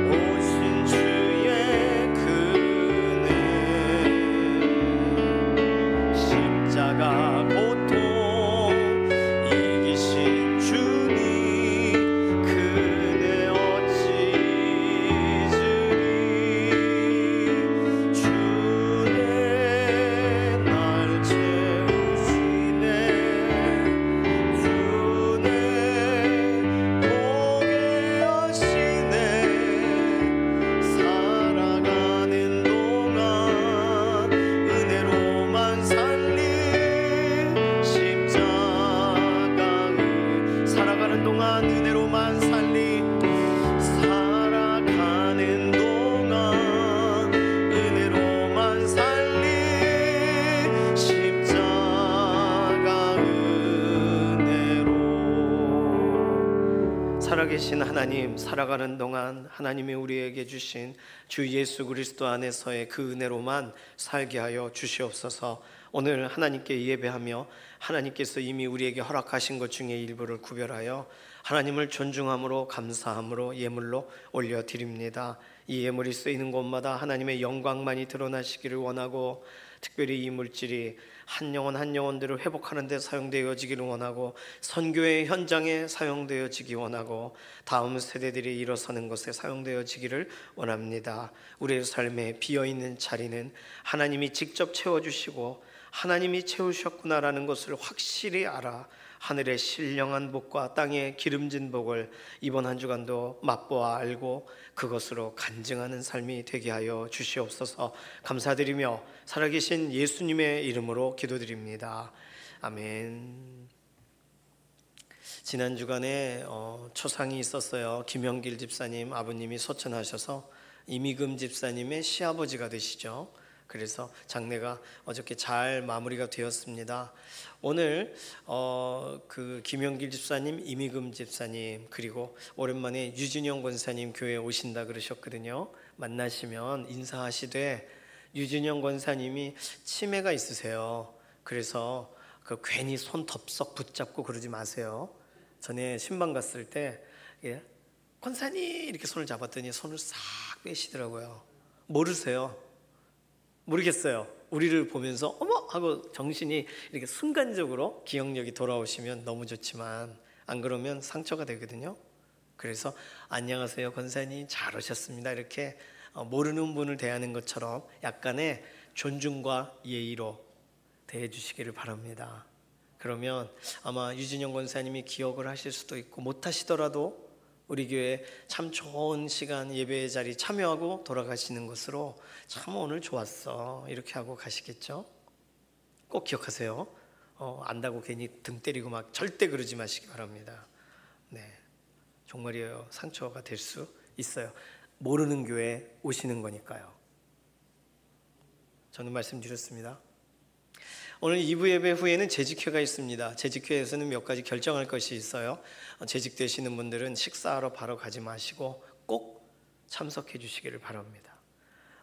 오신 주의 그네 십자가 고통 이기신 주님 그네 어찌 잊으리. 주네 날 채우시네. 주네 보게 하시네. 살아가는 동안 은혜로만 살리 십자가의 살아가는 동안 은혜로만 살리 살아가는 동안 은혜로만 살리 십자가 은혜로. 살아계신 하나님, 살아가는 동안 하나님이 우리에게 주신 주 예수 그리스도 안에서의 그 은혜로만 살게 하여 주시옵소서. 오늘 하나님께 예배하며 하나님께서 이미 우리에게 허락하신 것 중에 일부를 구별하여 하나님을 존중함으로 감사함으로 예물로 올려드립니다. 이 예물이 쓰이는 곳마다 하나님의 영광만이 드러나시기를 원하고 특별히 이 물질이 한 영혼 한 영혼들을 회복하는 데 사용되어지기를 원하고, 선교의 현장에 사용되어지기 원하고, 다음 세대들이 일어서는 것에 사용되어지기를 원합니다. 우리의 삶에 비어있는 자리는 하나님이 직접 채워주시고 하나님이 채우셨구나라는 것을 확실히 알아 하늘의 신령한 복과 땅의 기름진 복을 이번 한 주간도 맛보아 알고 그것으로 간증하는 삶이 되게 하여 주시옵소서. 감사드리며 살아계신 예수님의 이름으로 기도드립니다. 아멘. 지난 주간에 초상이 있었어요. 김영길 집사님 아버님이 소천하셔서 이미금 집사님의 시아버지가 되시죠. 그래서 장례가 어저께 잘 마무리가 되었습니다. 오늘 그 김영길 집사님, 이미금 집사님, 그리고 오랜만에 유진영 권사님 교회에 오신다 그러셨거든요. 만나시면 인사하시되, 유진영 권사님이 치매가 있으세요. 그래서 그 괜히 손 덥석 붙잡고 그러지 마세요. 전에 신방 갔을 때 권사님 이렇게 손을 잡았더니 손을 싹 빼시더라고요. 모르세요? 모르겠어요. 우리를 보면서 어머 하고 정신이 이렇게 순간적으로 기억력이 돌아오시면 너무 좋지만, 안 그러면 상처가 되거든요. 그래서 안녕하세요 권사님 잘 오셨습니다 이렇게 모르는 분을 대하는 것처럼 약간의 존중과 예의로 대해 주시기를 바랍니다. 그러면 아마 유진영 권사님이 기억을 하실 수도 있고, 못 하시더라도 우리 교회 참 좋은 시간 예배의 자리 참여하고 돌아가시는 것으로 참 오늘 좋았어 이렇게 하고 가시겠죠. 꼭 기억하세요. 안다고 괜히 등 때리고 막 절대 그러지 마시기 바랍니다. 네, 정말이에요. 상처가 될 수 있어요. 모르는 교회 오시는 거니까요. 저는 말씀드렸습니다. 오늘 2부 예배 후에는 재직회가 있습니다. 재직회에서는 몇 가지 결정할 것이 있어요. 재직되시는 분들은 식사하러 바로 가지 마시고 꼭 참석해 주시기를 바랍니다.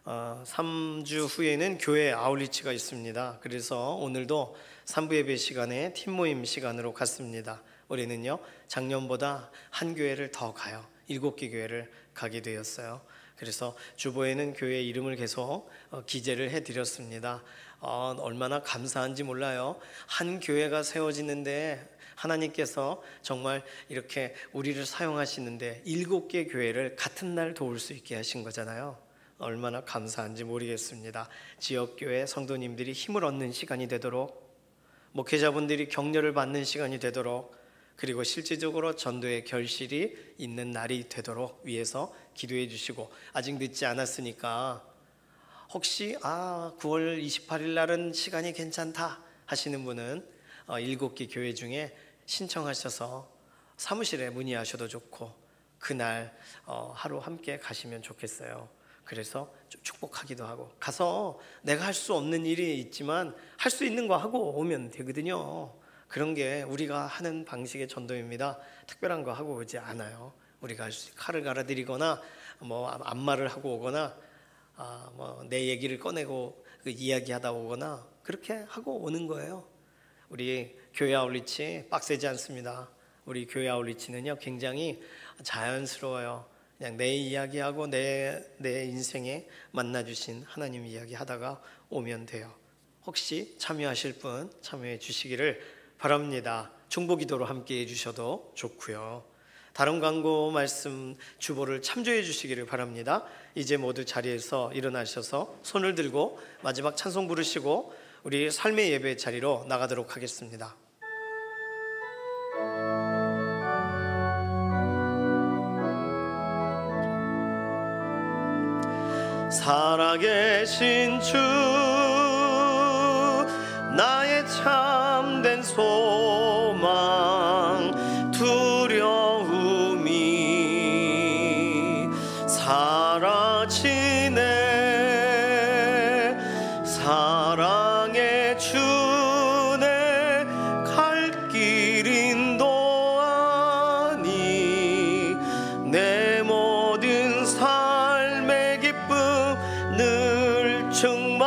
3주 후에는 교회 아울리치가 있습니다. 그래서 오늘도 3부 예배 시간에 팀 모임 시간으로 갔습니다. 올해는요 작년보다 한 교회를 더 가요. 7개 교회를 가게 되었어요. 그래서 주보에는 교회 이름을 계속 기재를 해드렸습니다. 얼마나 감사한지 몰라요. 한 교회가 세워지는데 하나님께서 정말 이렇게 우리를 사용하시는데 7개 교회를 같은 날 도울 수 있게 하신 거잖아요. 얼마나 감사한지 모르겠습니다. 지역교회 성도님들이 힘을 얻는 시간이 되도록, 목회자분들이 격려를 받는 시간이 되도록, 그리고 실질적으로 전도의 결실이 있는 날이 되도록 위해서 기도해 주시고, 아직 늦지 않았으니까 혹시 9월 28일 날은 시간이 괜찮다 하시는 분은 7개 교회 중에 신청하셔서 사무실에 문의하셔도 좋고, 그날 하루 함께 가시면 좋겠어요. 그래서 좀 축복하기도 하고, 가서 내가 할 수 없는 일이 있지만 할 수 있는 거 하고 오면 되거든요. 그런 게 우리가 하는 방식의 전도입니다. 특별한 거 하고 오지 않아요. 우리가 할 수 칼을 갈아드리거나 안마를 하고 오거나 내 얘기를 꺼내고 이야기하다 오거나 그렇게 하고 오는 거예요. 우리 교회 아울리치 빡세지 않습니다. 우리 교회 아울리치는요 굉장히 자연스러워요. 그냥 내 이야기하고 내 인생에 만나주신 하나님 이야기 하다가 오면 돼요. 혹시 참여하실 분 참여해 주시기를 바랍니다. 중보기도로 함께 해주셔도 좋고요. 다른 광고 말씀 주보를 참조해 주시기를 바랍니다. 이제 모두 자리에서 일어나셔서 손을 들고 마지막 찬송 부르시고 우리 삶의 예배 자리로 나가도록 하겠습니다. 살아계신 주 나의 참된 소망, 두려움이 사라지네. 사랑의 주네 갈 길 인도하니 내 모든 삶의 기쁨 늘 충만하네.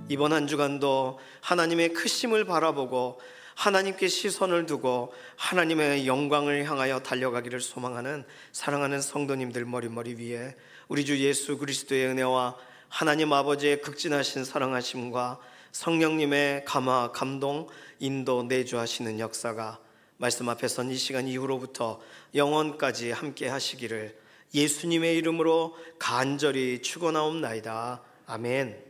이번 한 주간도 하나님의 크심을 바라보고 하나님께 시선을 두고 하나님의 영광을 향하여 달려가기를 소망하는 사랑하는 성도님들 머리 위에 우리 주 예수 그리스도의 은혜와 하나님 아버지의 극진하신 사랑하심과 성령님의 감화, 감동, 인도, 내주하시는 역사가 말씀 앞에 선 이 시간 이후로부터 영원까지 함께 하시기를 예수님의 이름으로 간절히 축원하옵나이다. 아멘.